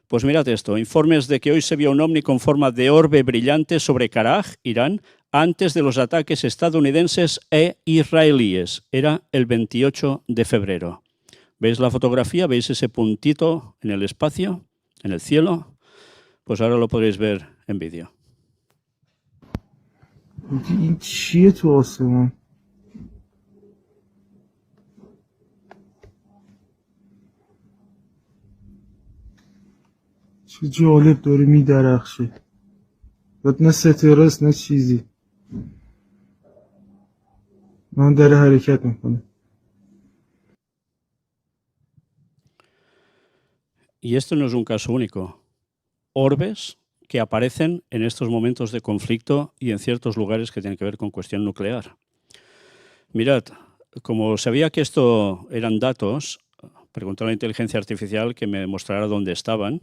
Pues mirad esto, informes de que hoy se vio un ovni con forma de orbe brillante sobre Karaj, Irán, antes de los ataques estadounidenses e israelíes. Era el 28 de febrero. ¿Veis la fotografía? ¿Veis ese puntito en el espacio, en el cielo? Pues ahora lo podréis ver en vídeo.
چه جالب داره میدرخشه نه ستاره است نه چیزی من داره حرکت میکنه.
Y esto no es un caso único. Orbes que aparecen en estos momentos de conflicto y en ciertos lugares que tienen que ver con cuestión nuclear. Mirad, como sabía que esto eran datos, pregunté a la inteligencia artificial que me mostrara dónde estaban.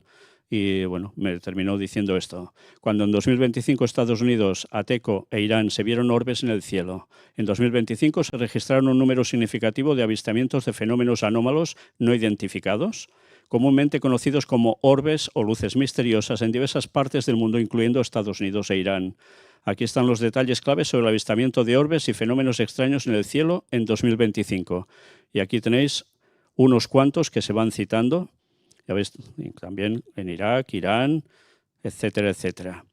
Y bueno, me terminó diciendo esto. Cuando en 2025 Estados Unidos, ATECO e Irán se vieron orbes en el cielo, en 2025 se registraron un número significativo de avistamientos de fenómenos anómalos no identificados, comúnmente conocidos como orbes o luces misteriosas en diversas partes del mundo, incluyendo Estados Unidos e Irán. Aquí están los detalles claves sobre el avistamiento de orbes y fenómenos extraños en el cielo en 2025. Y aquí tenéis unos cuantos que se van citando. Ya veis, también en Irak, Irán, etcétera, etcétera.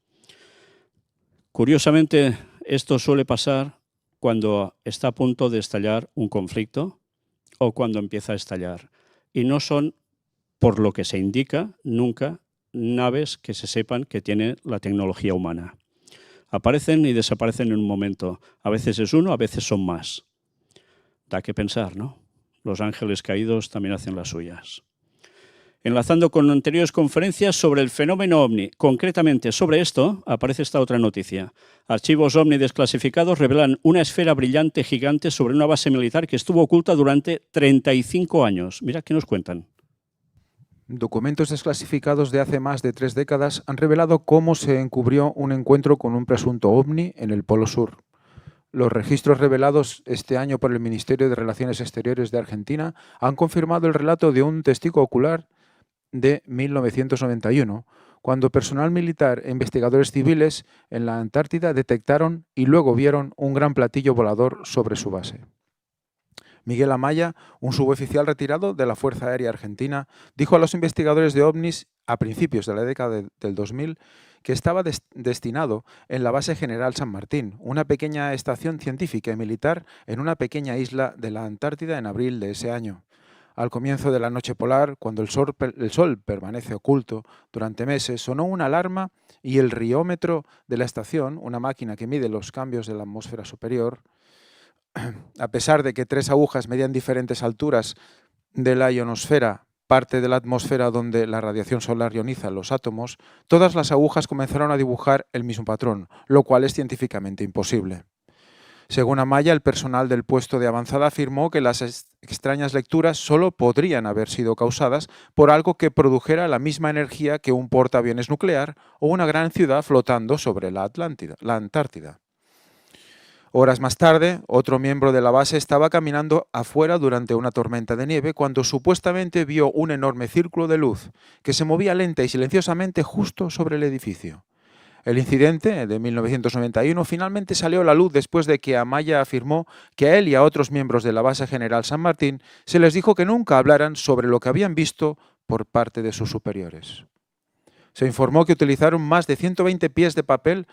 Curiosamente, esto suele pasar cuando está a punto de estallar un conflicto o cuando empieza a estallar. Y no son, por lo que se indica, nunca naves que se sepan que tiene la tecnología humana. Aparecen y desaparecen en un momento. A veces es uno, a veces son más. Da que pensar, ¿no? Los ángeles caídos también hacen las suyas. Enlazando con anteriores conferencias sobre el fenómeno ovni, concretamente sobre esto, aparece esta otra noticia. Archivos ovni desclasificados revelan una esfera brillante gigante sobre una base militar que estuvo oculta durante 35 años. Mira, ¿qué nos cuentan?
Documentos desclasificados de hace más de 3 décadas han revelado cómo se encubrió un encuentro con un presunto ovni en el Polo Sur. Los registros revelados este año por el Ministerio de Relaciones Exteriores de Argentina han confirmado el relato de un testigo ocular de 1991, cuando personal militar e investigadores civiles en la Antártida detectaron y luego vieron un gran platillo volador sobre su base. Miguel Amaya, un suboficial retirado de la Fuerza Aérea Argentina, dijo a los investigadores de ovnis a principios de la década del 2000 que estaba destinado en la Base General San Martín, una pequeña estación científica y militar en una pequeña isla de la Antártida en abril de ese año. Al comienzo de la noche polar, cuando el sol permanece oculto durante meses, sonó una alarma y el riómetro de la estación, una máquina que mide los cambios de la atmósfera superior, a pesar de que 3 agujas medían diferentes alturas de la ionosfera, parte de la atmósfera donde la radiación solar ioniza los átomos, todas las agujas comenzaron a dibujar el mismo patrón, lo cual es científicamente imposible. Según Amaya, el personal del puesto de avanzada afirmó que las extrañas lecturas solo podrían haber sido causadas por algo que produjera la misma energía que un portaaviones nuclear o una gran ciudad flotando sobre la Antártida. Horas más tarde, otro miembro de la base estaba caminando afuera durante una tormenta de nieve cuando supuestamente vio un enorme círculo de luz que se movía lenta y silenciosamente justo sobre el edificio. El incidente de 1991 finalmente salió a la luz después de que Amaya afirmó que a él y a otros miembros de la Base General San Martín se les dijo que nunca hablaran sobre lo que habían visto por parte de sus superiores. Se informó que utilizaron más de 120 pies de papel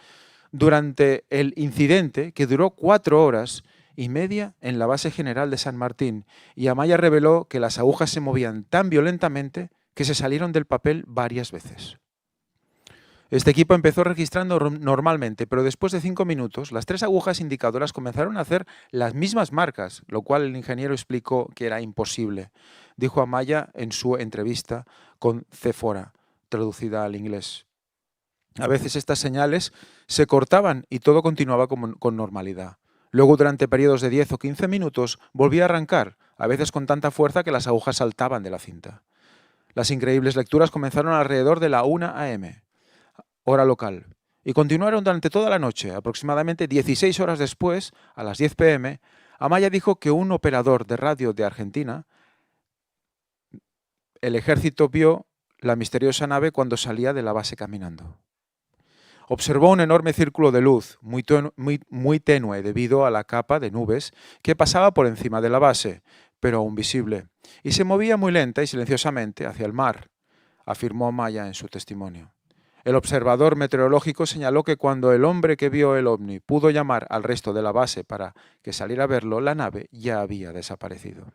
durante el incidente, que duró 4 horas y media en la Base General de San Martín, y Amaya reveló que las agujas se movían tan violentamente que se salieron del papel varias veces. Este equipo empezó registrando normalmente, pero después de 5 minutos, las 3 agujas indicadoras comenzaron a hacer las mismas marcas, lo cual el ingeniero explicó que era imposible, dijo Amaya en su entrevista con Cefora, traducida al inglés. A veces estas señales se cortaban y todo continuaba con normalidad. Luego, durante periodos de 10 o 15 minutos, volvía a arrancar, a veces con tanta fuerza que las agujas saltaban de la cinta. Las increíbles lecturas comenzaron alrededor de la 1 a.m., hora local, y continuaron durante toda la noche. Aproximadamente 16 horas después, a las 10 p.m., Amaya dijo que un operador de radio de Argentina, el ejército vio la misteriosa nave cuando salía de la base caminando. Observó un enorme círculo de luz, muy tenue debido a la capa de nubes que pasaba por encima de la base, pero aún visible, y se movía muy lenta y silenciosamente hacia el mar, afirmó Amaya en su testimonio. El observador meteorológico señaló que cuando el hombre que vio el ovni pudo llamar al resto de la base para que saliera a verlo, la nave ya había desaparecido.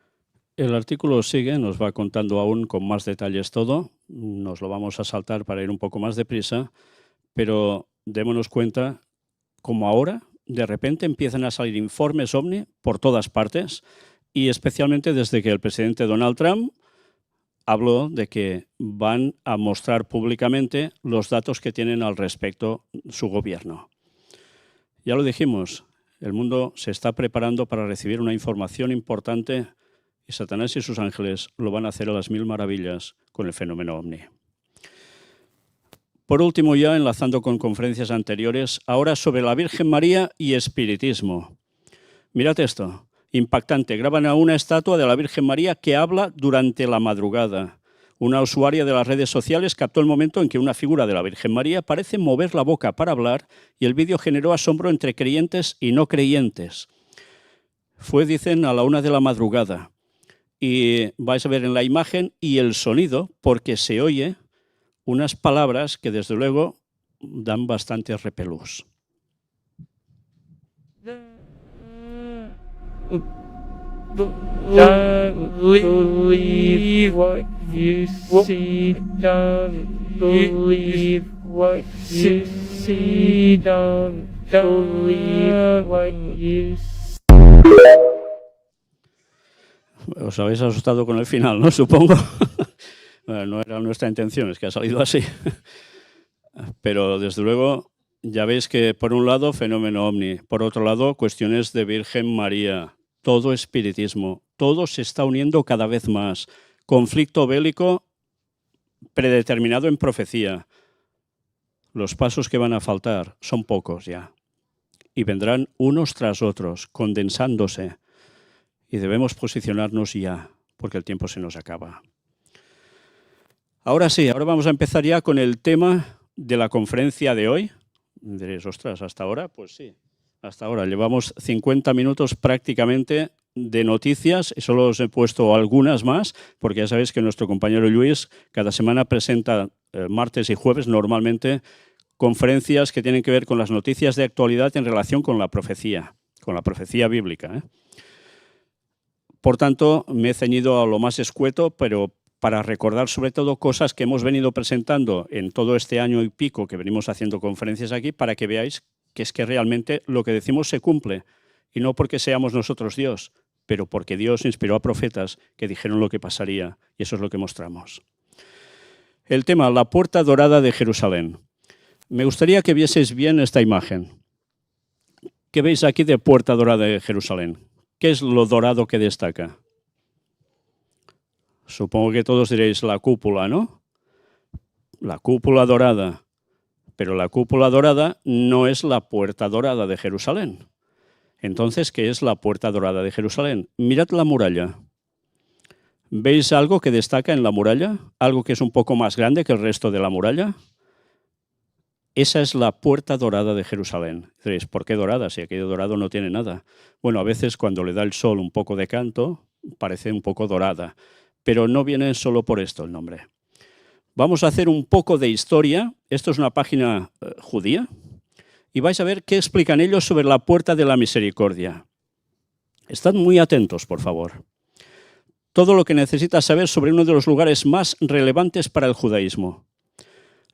El artículo sigue, nos va contando aún con más detalles todo, nos lo vamos a saltar para ir un poco más deprisa, pero démonos cuenta como ahora de repente empiezan a salir informes ovni por todas partes y especialmente desde que el presidente Donald Trump habló de que van a mostrar públicamente los datos que tienen al respecto su gobierno. Ya lo dijimos, el mundo se está preparando para recibir una información importante y Satanás y sus ángeles lo van a hacer a las 1000 maravillas con el fenómeno ovni. Por último, ya enlazando con conferencias anteriores, ahora sobre la Virgen María y espiritismo. Mirad esto, impactante. Graban a una estatua de la Virgen María que habla durante la madrugada. Una usuaria de las redes sociales captó el momento en que una figura de la Virgen María parece mover la boca para hablar y el vídeo generó asombro entre creyentes y no creyentes. Fue, dicen, a la 1 de la madrugada. Y vais a ver en la imagen y el sonido, porque se oye unas palabras que desde luego dan bastante repelús.
Don't believe what you see. Don't believe what you see. Don't believe what you see.
Os habéis asustado con el final, ¿no? Supongo. Bueno, no era nuestra intención, es que ha salido así. Pero desde luego ya veis que por un lado fenómeno ovni, por otro lado cuestiones de Virgen María, todo espiritismo, todo se está uniendo cada vez más. Conflicto bélico predeterminado en profecía. Los pasos que van a faltar son pocos ya. Y vendrán unos tras otros, condensándose. Y debemos posicionarnos ya, porque el tiempo se nos acaba. Ahora sí, ahora vamos a empezar ya con el tema de la conferencia de hoy. Diréis, ostras, ¿hasta ahora? Pues sí, hasta ahora. Llevamos 50 minutos prácticamente de noticias, y solo os he puesto algunas más, porque ya sabéis que nuestro compañero Luis cada semana presenta martes y jueves normalmente conferencias que tienen que ver con las noticias de actualidad en relación con la profecía bíblica, ¿eh? Por tanto, me he ceñido a lo más escueto, pero para recordar sobre todo cosas que hemos venido presentando en todo este año y pico que venimos haciendo conferencias aquí, para que veáis que es que realmente lo que decimos se cumple, y no porque seamos nosotros Dios, pero porque Dios inspiró a profetas que dijeron lo que pasaría, y eso es lo que mostramos. El tema, la puerta dorada de Jerusalén. Me gustaría que vieseis bien esta imagen. ¿Qué veis aquí de puerta dorada de Jerusalén? ¿Qué es lo dorado que destaca? Supongo que todos diréis la cúpula, ¿no? La cúpula dorada. Pero la cúpula dorada no es la puerta dorada de Jerusalén. Entonces, ¿qué es la puerta dorada de Jerusalén? Mirad la muralla. ¿Veis algo que destaca en la muralla? ¿Algo que es un poco más grande que el resto de la muralla? Esa es la puerta dorada de Jerusalén. Diréis, ¿por qué dorada? Si aquello dorado no tiene nada. Bueno, a veces cuando le da el sol un poco de canto, parece un poco dorada. Pero no viene solo por esto el nombre. Vamos a hacer un poco de historia. Esto es una página judía. Y vais a ver qué explican ellos sobre la puerta de la misericordia. Estad muy atentos, por favor. Todo lo que necesitas saber sobre uno de los lugares más relevantes para el judaísmo.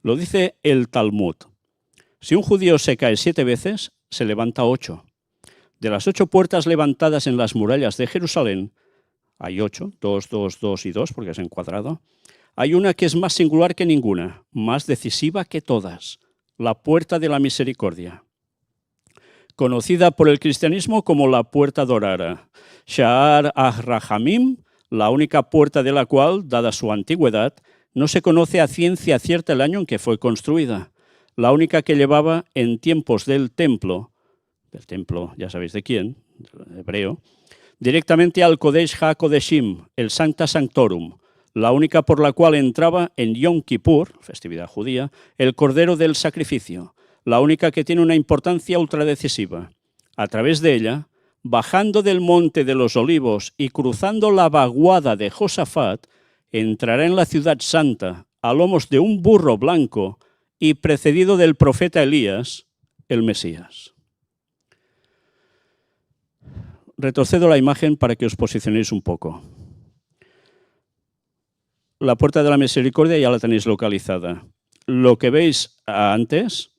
Lo dice el Talmud. Si un judío se cae 7 veces, se levanta 8. De las 8 puertas levantadas en las murallas de Jerusalén, hay 8, 2, 2, 2 y 2, porque es en cuadrado. Hay una que es más singular que ninguna, más decisiva que todas, la puerta de la misericordia. Conocida por el cristianismo como la puerta dorada, Sha'ar ha-Rahamim, la única puerta de la cual, dada su antigüedad, no se conoce a ciencia cierta el año en que fue construida. La única que llevaba en tiempos del templo, ya sabéis de quién, del hebreo, directamente al Kodesh HaKodeshim, el Sancta Sanctorum, la única por la cual entraba en Yom Kippur, festividad judía, el cordero del sacrificio, la única que tiene una importancia ultradecisiva. A través de ella, bajando del monte de los olivos y cruzando la vaguada de Josafat, entrará en la ciudad santa a lomos de un burro blanco y precedido del profeta Elías, el Mesías. Retrocedo la imagen para que os posicionéis un poco. La puerta de la misericordia ya la tenéis localizada. Lo que veis antes,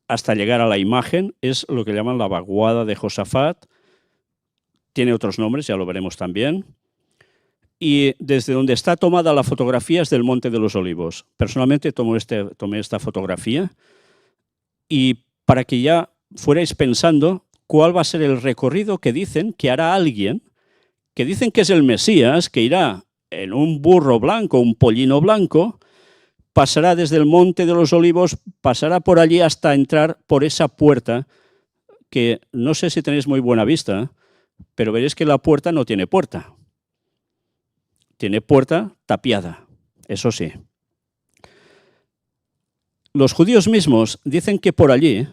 hasta llegar a la imagen, es lo que llaman la vaguada de Josafat. Tiene otros nombres, ya lo veremos también. Y desde donde está tomada la fotografía es del Monte de los Olivos. Personalmente tomé esta fotografía y para que ya fuerais pensando cuál va a ser el recorrido que dicen que hará alguien, que dicen que es el Mesías, que irá en un burro blanco, un pollino blanco, pasará desde el Monte de los Olivos, pasará por allí hasta entrar por esa puerta, que no sé si tenéis muy buena vista, pero veréis que la puerta no tiene puerta. Tiene puerta tapiada, eso sí. Los judíos mismos dicen que por allí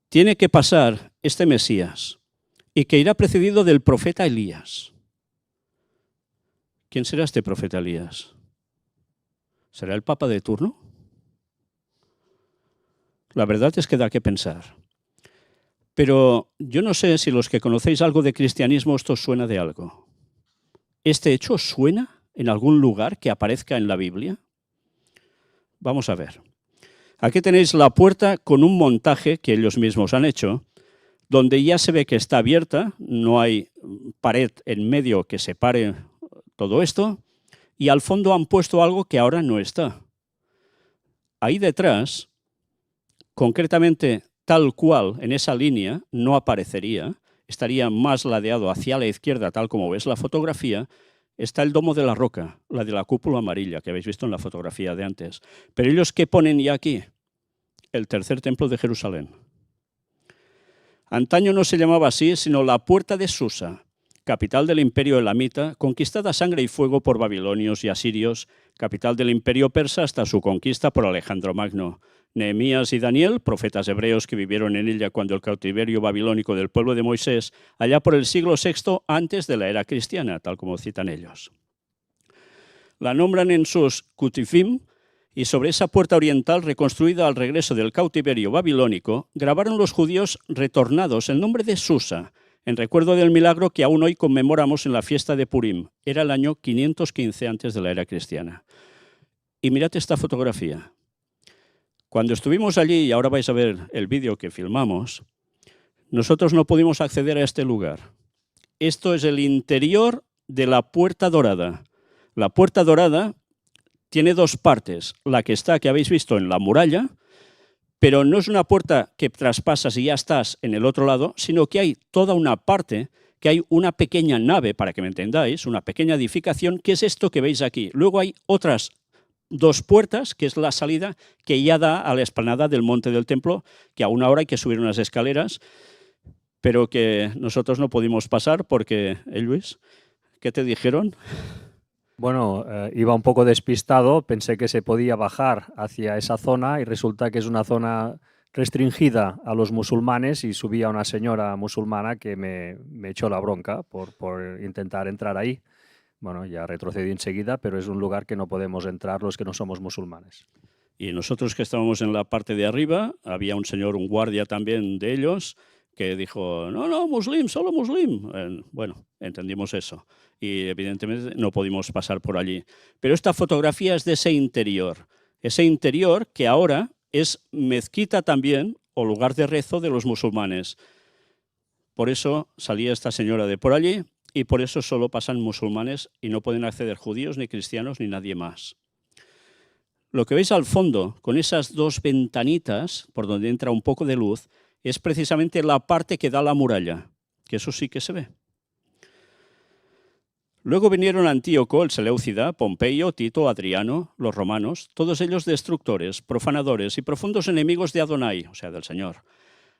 tiene que pasar este Mesías y que irá precedido del profeta Elías. ¿Quién será este profeta Elías? ¿Será el papa de turno? La verdad es que da que pensar. Pero yo no sé si los que conocéis algo de cristianismo esto os suena de algo. ¿Este hecho suena en algún lugar que aparezca en la Biblia? Vamos a ver. Aquí tenéis la puerta con un montaje que ellos mismos han hecho, donde ya se ve que está abierta, no hay pared en medio que separe todo esto, y al fondo han puesto algo que ahora no está. Ahí detrás, concretamente tal cual en esa línea, no aparecería, estaría más ladeado hacia la izquierda, tal como ves la fotografía, está el Domo de la Roca, la de la cúpula amarilla, que habéis visto en la fotografía de antes. Pero ellos, ¿qué ponen ya aquí? El tercer templo de Jerusalén. Antaño no se llamaba así, sino la Puerta de Susa, capital del imperio elamita, conquistada a sangre y fuego por babilonios y asirios, capital del imperio persa hasta su conquista por Alejandro Magno. Nehemías y Daniel, profetas hebreos que vivieron en ella cuando el cautiverio babilónico del pueblo de Moisés, allá por el siglo VI antes de la era cristiana, tal como citan ellos. La nombran en sus Kutifim, y sobre esa puerta oriental reconstruida al regreso del cautiverio babilónico, grabaron los judíos retornados el nombre de Susa, en recuerdo del milagro que aún hoy conmemoramos en la fiesta de Purim. Era el año 515 antes de la era cristiana. Y mirad esta fotografía. Cuando estuvimos allí, y ahora vais a ver el vídeo que filmamos, nosotros no pudimos acceder a este lugar. Esto es el interior de la Puerta Dorada. La Puerta Dorada tiene dos partes. La que habéis visto en la muralla, pero no es una puerta que traspasas y ya estás en el otro lado, sino que hay toda una parte, que hay una pequeña nave, para que me entendáis, una pequeña edificación, que es esto que veis aquí. Luego hay otras dos puertas, que es la salida que ya da a la explanada del monte del templo, que aún ahora hay que subir unas escaleras, pero que nosotros no pudimos pasar porque, Luis, ¿qué te dijeron?
Bueno, iba un poco despistado, pensé que se podía bajar hacia esa zona y resulta que es una zona restringida a los musulmanes y subía una señora musulmana que me echó la bronca por intentar entrar ahí. Bueno, ya retrocedí enseguida, pero es un lugar que no podemos entrar los que no somos musulmanes.
Y nosotros que estábamos en la parte de arriba, había un señor, un guardia también de ellos, que dijo, no, muslim, solo muslim. Bueno, entendimos eso y evidentemente no pudimos pasar por allí. Pero esta fotografía es de ese interior que ahora es mezquita también o lugar de rezo de los musulmanes. Por eso salía esta señora de por allí y por eso solo pasan musulmanes y no pueden acceder judíos, ni cristianos, ni nadie más. Lo que veis al fondo, con esas dos ventanitas por donde entra un poco de luz, es precisamente la parte que da a la muralla, que eso sí que se ve. Luego vinieron Antíoco, el Seleucida, Pompeyo, Tito, Adriano, los romanos, todos ellos destructores, profanadores y profundos enemigos de Adonai, o sea, del Señor.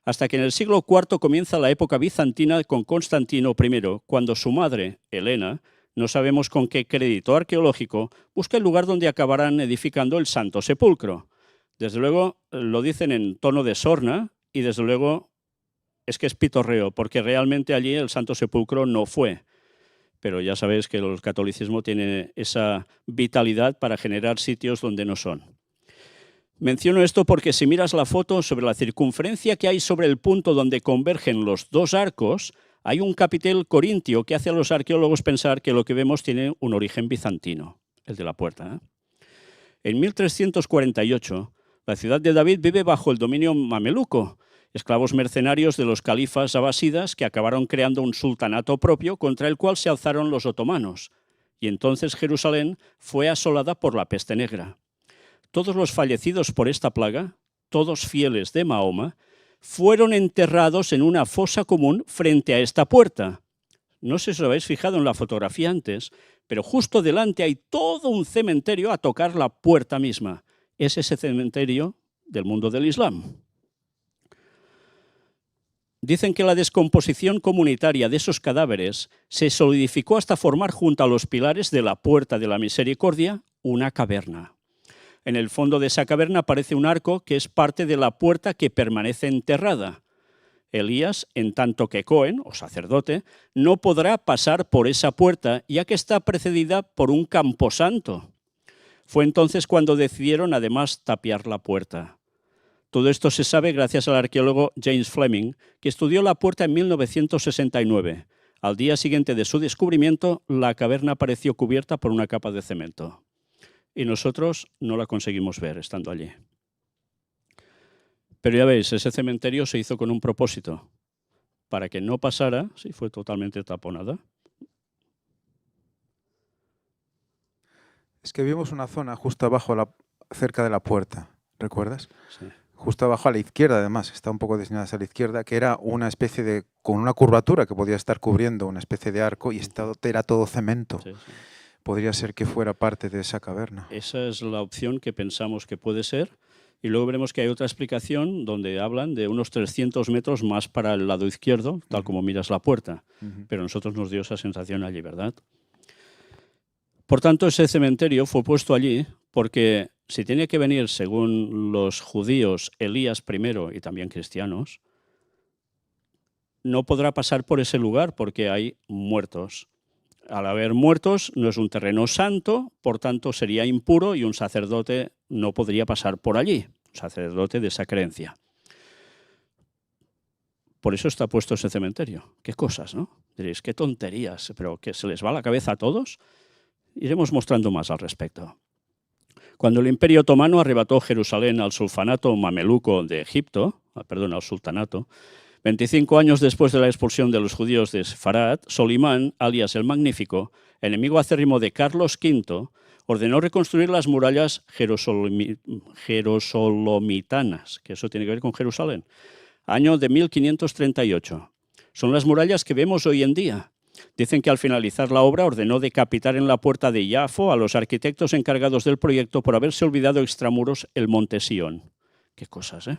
Hasta que en el siglo IV comienza la época bizantina con Constantino I, cuando su madre, Helena, no sabemos con qué crédito arqueológico, busca el lugar donde acabarán edificando el Santo Sepulcro. Desde luego lo dicen en tono de sorna y desde luego es que es pitorreo, porque realmente allí el Santo Sepulcro no fue. Pero ya sabéis que el catolicismo tiene esa vitalidad para generar sitios donde no son. Menciono esto porque si miras la foto sobre la circunferencia que hay sobre el punto donde convergen los dos arcos, hay un capitel corintio que hace a los arqueólogos pensar que lo que vemos tiene un origen bizantino, el de la puerta. En 1348, la ciudad de David vive bajo el dominio mameluco, esclavos mercenarios de los califas abasidas que acabaron creando un sultanato propio contra el cual se alzaron los otomanos. Y entonces Jerusalén fue asolada por la peste negra. Todos los fallecidos por esta plaga, todos fieles de Mahoma, fueron enterrados en una fosa común frente a esta puerta. No sé si os habéis fijado en la fotografía antes, pero justo delante hay todo un cementerio a tocar la puerta misma. Es ese cementerio del mundo del Islam. Dicen que la descomposición comunitaria de esos cadáveres se solidificó hasta formar junto a los pilares de la Puerta de la Misericordia una caverna. En el fondo de esa caverna aparece un arco que es parte de la puerta que permanece enterrada. Elías, en tanto que Cohen, o sacerdote, no podrá pasar por esa puerta, ya que está precedida por un camposanto. Fue entonces cuando decidieron además tapiar la puerta. Todo esto se sabe gracias al arqueólogo James Fleming, que estudió la puerta en 1969. Al día siguiente de su descubrimiento, la caverna apareció cubierta por una capa de cemento. Y nosotros no la conseguimos ver estando allí. Pero ya veis, ese cementerio se hizo con un propósito, para que no pasara, sí, fue totalmente taponada.
Es que vimos una zona justo abajo, cerca de la puerta, ¿recuerdas?
Sí.
Justo abajo a la izquierda, además, está un poco diseñada hacia la izquierda, que era una especie con una curvatura que podía estar cubriendo una especie de arco y era todo cemento.
Sí, sí.
Podría ser que fuera parte de esa caverna.
Esa es la opción que pensamos que puede ser. Y luego veremos que hay otra explicación donde hablan de unos 300 metros más para el lado izquierdo, tal como miras la puerta. Pero a nosotros nos dio esa sensación allí, ¿verdad? Por tanto, ese cementerio fue puesto allí porque si tiene que venir, según los judíos, Elías primero y también cristianos, no podrá pasar por ese lugar porque hay muertos. Al haber muertos, no es un terreno santo, por tanto sería impuro y un sacerdote no podría pasar por allí, un sacerdote de esa creencia. Por eso está puesto ese cementerio. Qué cosas, ¿no? Diréis, qué tonterías, pero que se les va la cabeza a todos. Iremos mostrando más al respecto. Cuando el Imperio Otomano arrebató Jerusalén al sultanato mameluco de Egipto, al sultanato, 25 años después de la expulsión de los judíos de Sefarad, Solimán, alias el Magnífico, enemigo acérrimo de Carlos V, ordenó reconstruir las murallas jerosolomitanas, que eso tiene que ver con Jerusalén, año de 1538. Son las murallas que vemos hoy en día. Dicen que al finalizar la obra ordenó decapitar en la puerta de Jafo a los arquitectos encargados del proyecto por haberse olvidado extramuros el monte Sión. Qué cosas, ¿eh?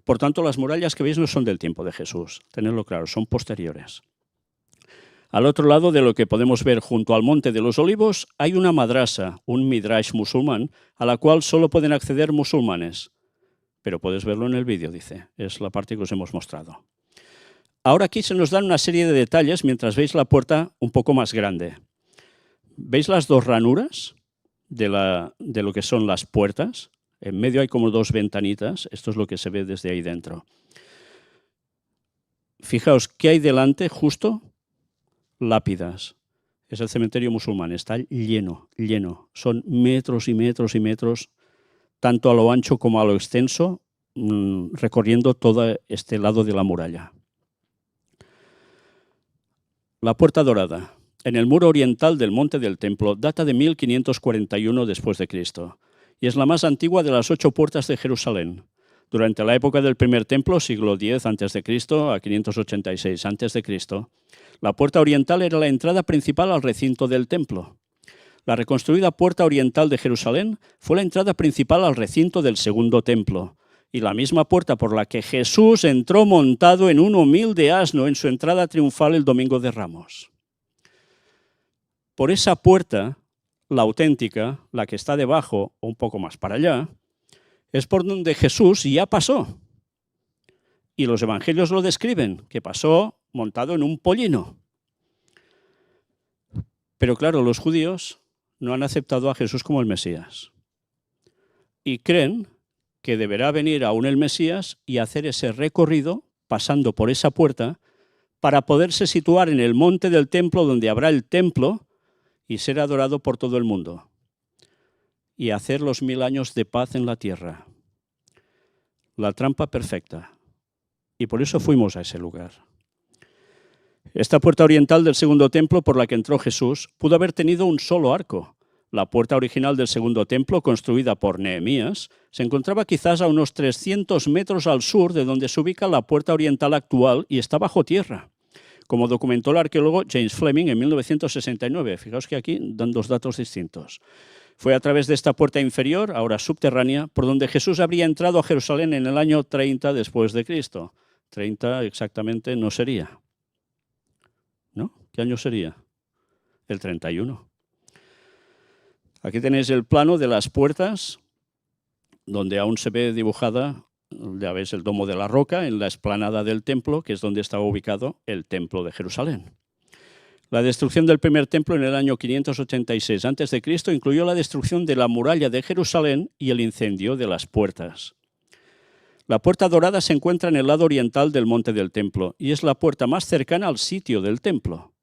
Por tanto, las murallas que veis no son del tiempo de Jesús, tenedlo claro, son posteriores. Al otro lado de lo que podemos ver junto al Monte de los Olivos hay una madrasa, un midrash musulmán, a la cual solo pueden acceder musulmanes. Pero puedes verlo en el vídeo, dice, es la parte que os hemos mostrado. Ahora aquí se nos dan una serie de detalles mientras veis la puerta un poco más grande. ¿Veis las dos ranuras de lo que son las puertas? En medio hay como dos ventanitas, esto es lo que se ve desde ahí dentro. Fijaos, ¿qué hay delante justo? Lápidas. Es el cementerio musulmán, está lleno, lleno. Son metros y metros y metros, tanto a lo ancho como a lo extenso, recorriendo todo este lado de la muralla. La puerta dorada, en el muro oriental del monte del templo, data de 1541 después de Cristo. Y es la más antigua de las 8 puertas de Jerusalén. Durante la época del primer templo, siglo X a.C. a 586 a.C., la puerta oriental era la entrada principal al recinto del templo. La reconstruida puerta oriental de Jerusalén fue la entrada principal al recinto del segundo templo, y la misma puerta por la que Jesús entró montado en un humilde asno en su entrada triunfal el Domingo de Ramos. Por esa puerta, la auténtica, la que está debajo o un poco más para allá, es por donde Jesús ya pasó. Y los evangelios lo describen, que pasó montado en un pollino. Pero claro, los judíos no han aceptado a Jesús como el Mesías. Y creen que deberá venir aún el Mesías y hacer ese recorrido pasando por esa puerta para poderse situar en el monte del templo donde habrá el templo y ser adorado por todo el mundo, y hacer los 1000 años de paz en la tierra. La trampa perfecta. Y por eso fuimos a ese lugar. Esta puerta oriental del segundo templo por la que entró Jesús pudo haber tenido un solo arco. La puerta original del segundo templo, construida por Nehemías, se encontraba quizás a unos 300 metros al sur de donde se ubica la puerta oriental actual y está bajo tierra, como documentó el arqueólogo James Fleming en 1969. Fijaos que aquí dan dos datos distintos. Fue a través de esta puerta inferior, ahora subterránea, por donde Jesús habría entrado a Jerusalén en el año 30 después de Cristo. 30 exactamente no sería. ¿No? ¿Qué año sería? El 31. Aquí tenéis el plano de las puertas, donde aún se ve dibujada, ya veis el domo de la roca, en la explanada del templo, que es donde estaba ubicado el templo de Jerusalén. La destrucción del primer templo en el año 586 a.C. incluyó la destrucción de la muralla de Jerusalén y el incendio de las puertas. La puerta dorada se encuentra en el lado oriental del monte del templo y es la puerta más cercana al sitio del templo.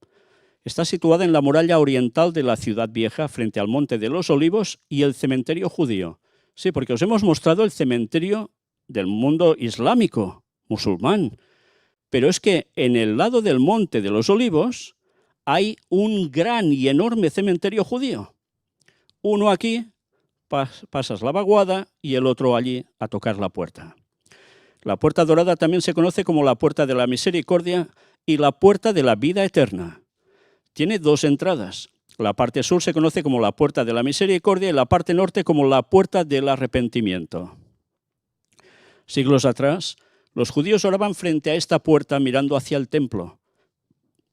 Está situada en la muralla oriental de la ciudad vieja, frente al Monte de los Olivos y el cementerio judío. Sí, porque os hemos mostrado el cementerio del mundo islámico, musulmán. Pero es que en el lado del Monte de los Olivos hay un gran y enorme cementerio judío. Uno aquí, pasas la vaguada, y el otro allí a tocar la puerta. La puerta dorada también se conoce como la puerta de la misericordia y la puerta de la vida eterna. Tiene 2 entradas. La parte sur se conoce como la puerta de la misericordia y la parte norte como la puerta del arrepentimiento. Siglos atrás, los judíos oraban frente a esta puerta mirando hacia el templo.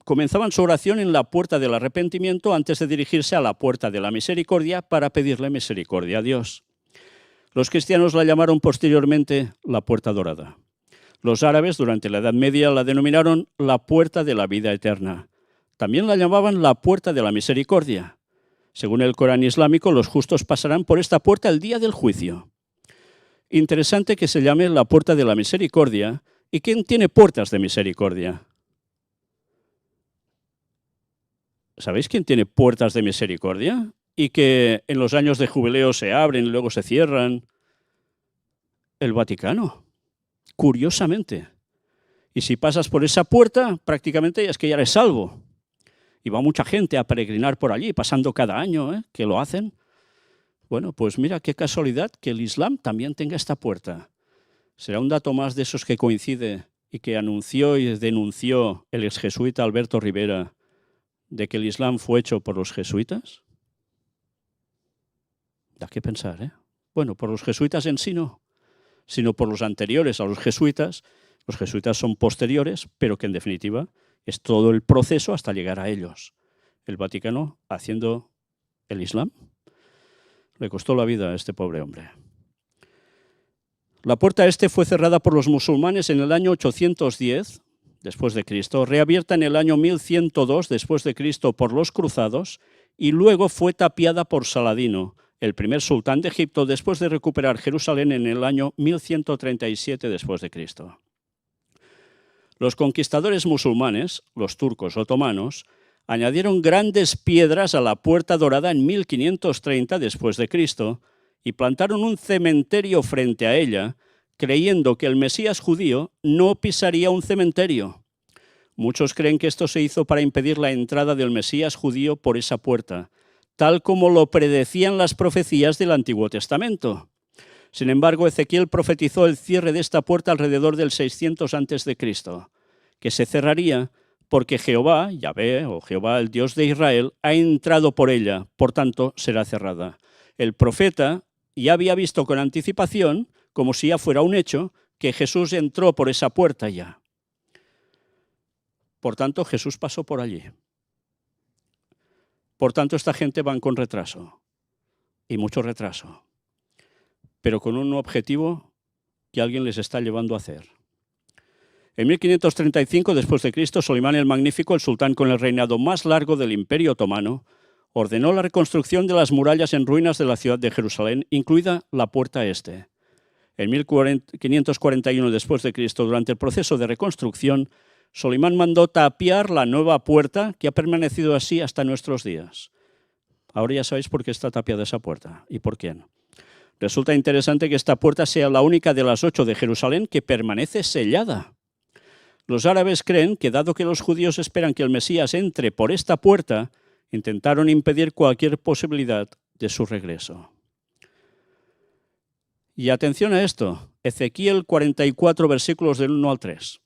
Comenzaban su oración en la puerta del arrepentimiento antes de dirigirse a la puerta de la misericordia para pedirle misericordia a Dios. Los cristianos la llamaron posteriormente la puerta dorada. Los árabes durante la Edad Media la denominaron la puerta de la vida eterna. También la llamaban la puerta de la misericordia. Según el Corán islámico, los justos pasarán por esta puerta el día del juicio. Interesante que se llame la puerta de la misericordia. ¿Y quién tiene puertas de misericordia? ¿Sabéis quién tiene puertas de misericordia? Y que en los años de jubileo se abren y luego se cierran. El Vaticano. Curiosamente. Y si pasas por esa puerta, prácticamente es que ya eres salvo. Y va mucha gente a peregrinar por allí, pasando cada año, que lo hacen. Bueno, pues mira qué casualidad que el Islam también tenga esta puerta. ¿Será un dato más de esos que coincide y que anunció y denunció el exjesuita Alberto Rivera de que el Islam fue hecho por los jesuitas? Da que pensar, ¿eh? Bueno, por los jesuitas en sí no, sino por los anteriores a los jesuitas. Los jesuitas son posteriores, pero que en definitiva es todo el proceso hasta llegar a ellos. El Vaticano haciendo el Islam. Le costó la vida a este pobre hombre. La puerta este fue cerrada por los musulmanes en el año 810 después de Cristo, reabierta en el año 1102 después de Cristo por los cruzados y luego fue tapiada por Saladino, el primer sultán de Egipto, después de recuperar Jerusalén en el año 1137 después de Cristo. Los conquistadores musulmanes, los turcos otomanos, añadieron grandes piedras a la puerta dorada en 1530 después de Cristo y plantaron un cementerio frente a ella, creyendo que el Mesías judío no pisaría un cementerio. Muchos creen que esto se hizo para impedir la entrada del Mesías judío por esa puerta, tal como lo predecían las profecías del Antiguo Testamento. Sin embargo, Ezequiel profetizó el cierre de esta puerta alrededor del 600 a.C., que se cerraría porque Jehová, Yahvé o Jehová, el Dios de Israel, ha entrado por ella, por tanto será cerrada. El profeta ya había visto con anticipación, como si ya fuera un hecho, que Jesús entró por esa puerta ya. Por tanto, Jesús pasó por allí. Por tanto, esta gente van con retraso, y mucho retraso, pero con un objetivo que alguien les está llevando a hacer. En 1535 después de Cristo, Solimán el Magnífico, el sultán con el reinado más largo del Imperio Otomano, ordenó la reconstrucción de las murallas en ruinas de la ciudad de Jerusalén, incluida la puerta este. En 1541 después de Cristo, durante el proceso de reconstrucción, Solimán mandó tapiar la nueva puerta, que ha permanecido así hasta nuestros días. Ahora ya sabéis por qué está tapiada esa puerta y por quién. Resulta interesante que esta puerta sea la única de las 8 de Jerusalén que permanece sellada. Los árabes creen que, dado que los judíos esperan que el Mesías entre por esta puerta, intentaron impedir cualquier posibilidad de su regreso. Y atención a esto, Ezequiel 44, versículos del 1 al 3.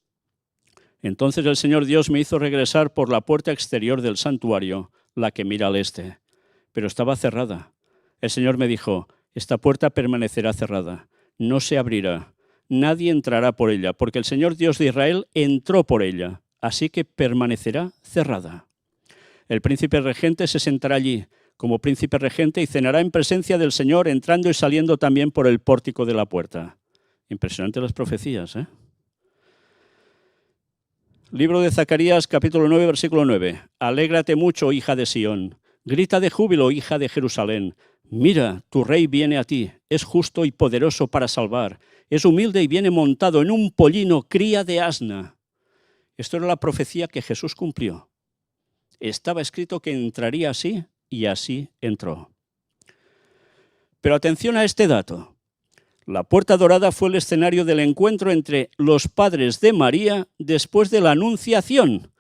Entonces el Señor Dios me hizo regresar por la puerta exterior del santuario, la que mira al este, pero estaba cerrada. El Señor me dijo, esta puerta permanecerá cerrada, no se abrirá. Nadie entrará por ella, porque el Señor Dios de Israel entró por ella, así que permanecerá cerrada. El príncipe regente se sentará allí, como príncipe regente, y cenará en presencia del Señor, entrando y saliendo también por el pórtico de la puerta. Impresionante las profecías, ¿eh? Libro de Zacarías, capítulo 9, versículo 9. Alégrate mucho, hija de Sión. Grita de júbilo, hija de Jerusalén. Mira, tu rey viene a ti, es justo y poderoso para salvar. Es humilde y viene montado en un pollino, cría de asna. Esto era la profecía que Jesús cumplió. Estaba escrito que entraría así y así entró. Pero atención a este dato. La puerta dorada fue el escenario del encuentro entre los padres de María después de la Anunciación,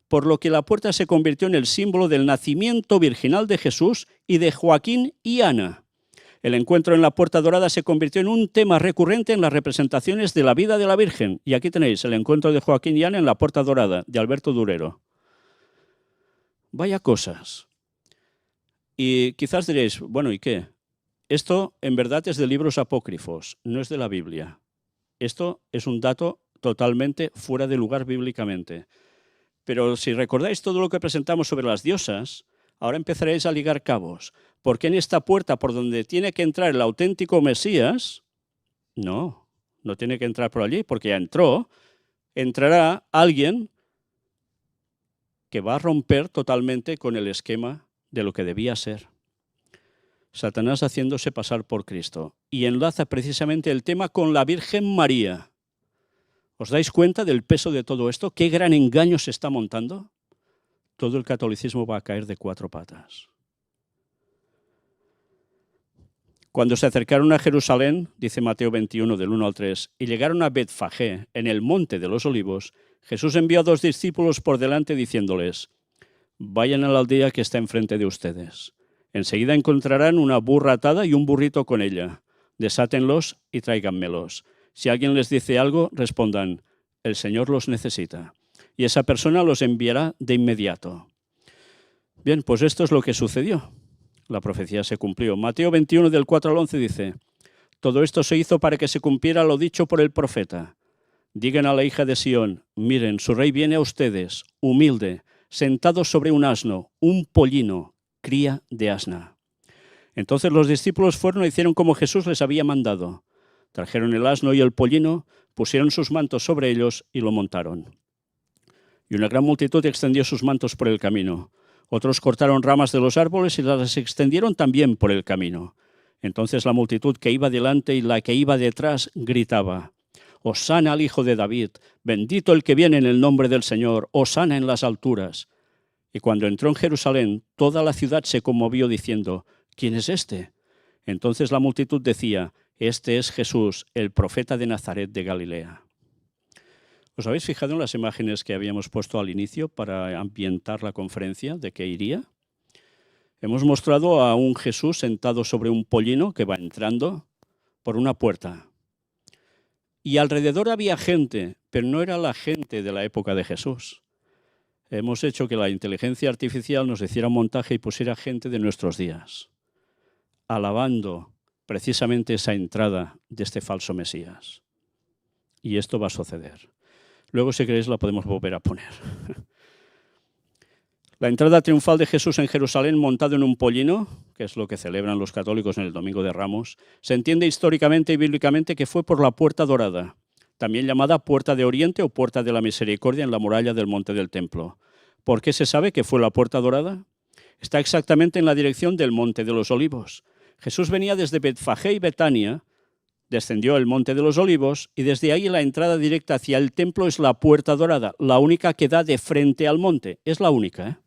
por lo que la puerta se convirtió en el símbolo del nacimiento virginal de Jesús y de Joaquín y Ana. El encuentro en la puerta dorada se convirtió en un tema recurrente en las representaciones de la vida de la Virgen. Y aquí tenéis el encuentro de Joaquín y Ana en la puerta dorada, de Alberto Durero. Vaya cosas. Y quizás diréis, bueno, ¿y qué? Esto en verdad es de libros apócrifos, no es de la Biblia. Esto es un dato totalmente fuera de lugar bíblicamente. Pero si recordáis todo lo que presentamos sobre las diosas, ahora empezaréis a ligar cabos. Porque en esta puerta por donde tiene que entrar el auténtico Mesías, no tiene que entrar por allí, porque ya entró, entrará alguien que va a romper totalmente con el esquema de lo que debía ser. Satanás haciéndose pasar por Cristo. Y enlaza precisamente el tema con la Virgen María. ¿Os dais cuenta del peso de todo esto? ¿Qué gran engaño se está montando? Todo el catolicismo va a caer de 4 patas. Cuando se acercaron a Jerusalén, dice Mateo 21, del 1 al 3, y llegaron a Betfagé, en el monte de los Olivos, Jesús envió a 2 discípulos por delante diciéndoles, vayan a la aldea que está enfrente de ustedes. Enseguida encontrarán una burra atada y un burrito con ella. Desátenlos y tráiganmelos. Si alguien les dice algo, respondan, el Señor los necesita. Y esa persona los enviará de inmediato. Bien, pues esto es lo que sucedió. La profecía se cumplió. Mateo 21, del 4 al 11 dice, todo esto se hizo para que se cumpliera lo dicho por el profeta. Digan a la hija de Sión, miren, su rey viene a ustedes, humilde, sentado sobre un asno, un pollino, cría de asna. Entonces los discípulos fueron e hicieron como Jesús les había mandado. Trajeron el asno y el pollino, pusieron sus mantos sobre ellos y lo montaron. Y una gran multitud extendió sus mantos por el camino. Otros cortaron ramas de los árboles y las extendieron también por el camino. Entonces la multitud que iba delante y la que iba detrás gritaba, Hosana al Hijo de David, bendito el que viene en el nombre del Señor, Hosana en las alturas. Y cuando entró en Jerusalén, toda la ciudad se conmovió diciendo, ¿quién es este? Entonces la multitud decía, este es Jesús, el profeta de Nazaret de Galilea. ¿Os habéis fijado en las imágenes que habíamos puesto al inicio para ambientar la conferencia de qué iría? Hemos mostrado a un Jesús sentado sobre un pollino que va entrando por una puerta. Y alrededor había gente, pero no era la gente de la época de Jesús. Hemos hecho que la inteligencia artificial nos hiciera un montaje y pusiera gente de nuestros días, alabando precisamente esa entrada de este falso Mesías. Y esto va a suceder. Luego, si queréis, la podemos volver a poner. La entrada triunfal de Jesús en Jerusalén montado en un pollino, que es lo que celebran los católicos en el Domingo de Ramos, se entiende históricamente y bíblicamente que fue por la Puerta Dorada, también llamada Puerta de Oriente o Puerta de la Misericordia en la muralla del Monte del Templo. ¿Por qué se sabe que fue la Puerta Dorada? Está exactamente en la dirección del Monte de los Olivos. Jesús venía desde Betfagé y Betania, descendió el Monte de los Olivos y desde ahí la entrada directa hacia el templo es la Puerta Dorada, la única que da de frente al monte. Es la única.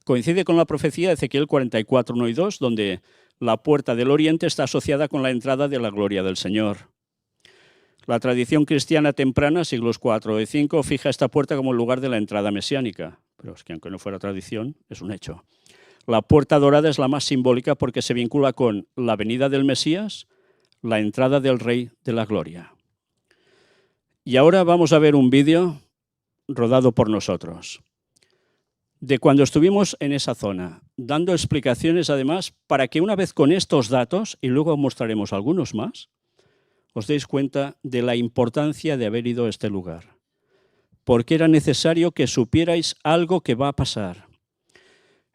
Coincide con la profecía de Ezequiel 44, 1 y 2, donde la Puerta del Oriente está asociada con la entrada de la gloria del Señor. La tradición cristiana temprana, siglos 4 y 5, fija esta puerta como el lugar de la entrada mesiánica. Pero es que aunque no fuera tradición, es un hecho. La Puerta Dorada es la más simbólica porque se vincula con la venida del Mesías, la entrada del Rey de la Gloria. Y ahora vamos a ver un vídeo rodado por nosotros, de cuando estuvimos en esa zona, dando explicaciones además para que una vez con estos datos, y luego mostraremos algunos más, os deis cuenta de la importancia de haber ido a este lugar, porque era necesario que supierais algo que va a pasar.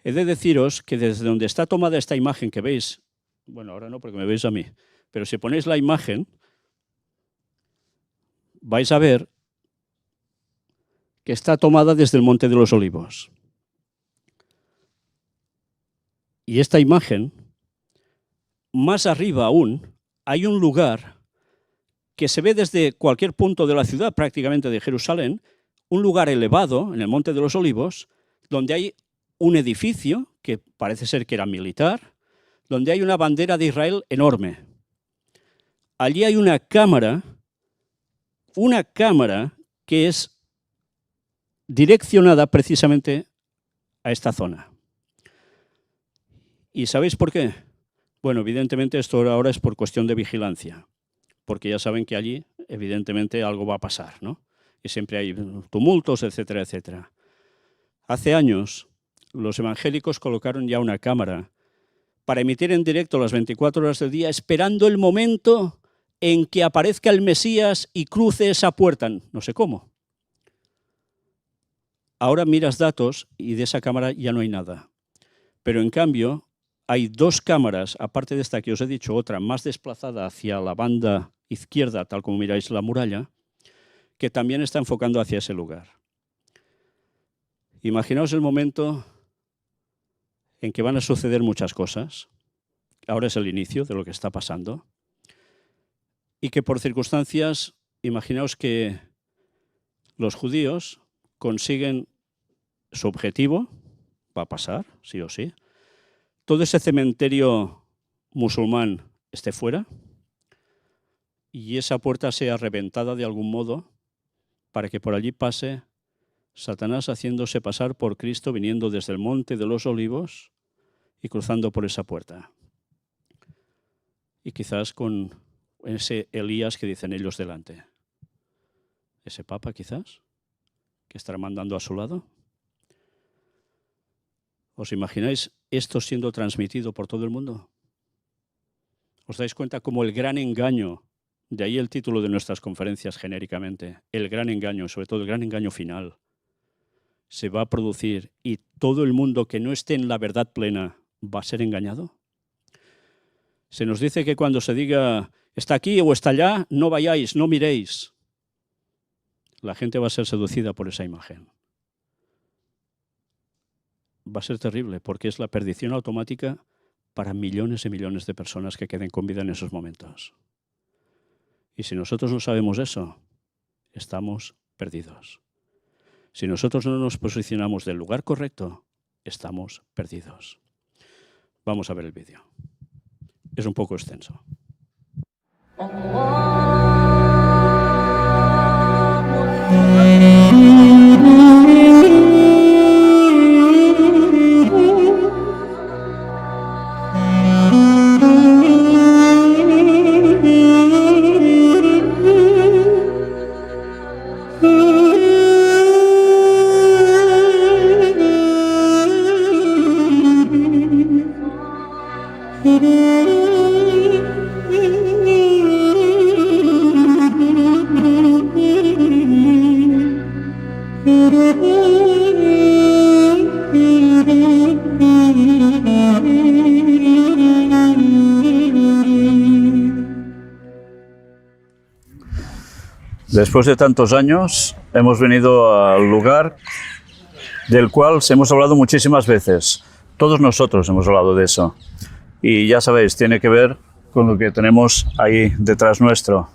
He de deciros que desde donde está tomada esta imagen que veis, bueno, ahora no porque me veis a mí, pero si ponéis la imagen, vais a ver que está tomada desde el Monte de los Olivos. Y esta imagen, más arriba aún, hay un lugar que se ve desde cualquier punto de la ciudad, prácticamente de Jerusalén, un lugar elevado en el Monte de los Olivos, donde hay un edificio que parece ser que era militar, donde hay una bandera de Israel enorme. Allí hay una cámara que es direccionada precisamente a esta zona. ¿Y sabéis por qué? Bueno, evidentemente esto ahora es por cuestión de vigilancia, porque ya saben que allí evidentemente algo va a pasar, ¿no? Y siempre hay tumultos, etcétera, etcétera. Hace años los evangélicos colocaron ya una cámara para emitir en directo las 24 horas del día, esperando el momento en que aparezca el Mesías y cruce esa puerta. No sé cómo. Ahora miras datos y de esa cámara ya no hay nada. Pero en cambio hay 2 cámaras, aparte de esta que os he dicho, otra más desplazada hacia la banda izquierda, tal como miráis la muralla, que también está enfocando hacia ese lugar. Imaginaos el momento en que van a suceder muchas cosas. Ahora es el inicio de lo que está pasando. Y que por circunstancias, imaginaos que los judíos consiguen su objetivo, va a pasar, sí o sí. Todo ese cementerio musulmán esté fuera y esa puerta sea reventada de algún modo para que por allí pase Satanás haciéndose pasar por Cristo, viniendo desde el Monte de los Olivos y cruzando por esa puerta. Y quizás con ese Elías que dicen ellos delante. Ese Papa quizás, que estará mandando a su lado. ¿Os imagináis esto siendo transmitido por todo el mundo? ¿Os dais cuenta cómo el gran engaño, de ahí el título de nuestras conferencias genéricamente, el gran engaño, sobre todo el gran engaño final, se va a producir y todo el mundo que no esté en la verdad plena va a ser engañado? Se nos dice que cuando se diga está aquí o está allá, no vayáis, no miréis. La gente va a ser seducida por esa imagen. Va a ser terrible porque es la perdición automática para millones y millones de personas que queden con vida en esos momentos. Y si nosotros no sabemos eso, estamos perdidos. Si nosotros no nos posicionamos del lugar correcto, estamos perdidos. Vamos a ver el vídeo. Es un poco extenso. Después de tantos años, hemos venido al lugar del cual hemos hablado muchísimas veces. Todos nosotros hemos hablado de eso. Y ya sabéis, tiene que ver con lo que tenemos ahí detrás nuestro.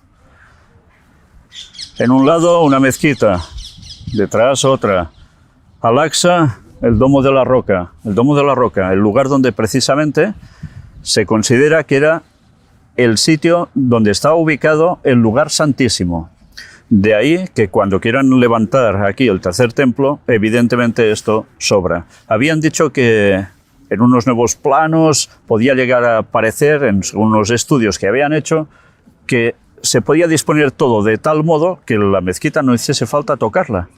En un lado, una mezquita. Detrás, otra. Al-Aqsa, el Domo de la Roca. El Domo de la Roca, el lugar donde precisamente se considera que era el sitio donde estaba ubicado el lugar santísimo. De ahí que cuando quieran levantar aquí el tercer templo, evidentemente esto sobra. Habían dicho que en unos nuevos planos podía llegar a aparecer, en unos estudios que habían hecho, que se podía disponer todo de tal modo que la mezquita no hiciese falta tocarla.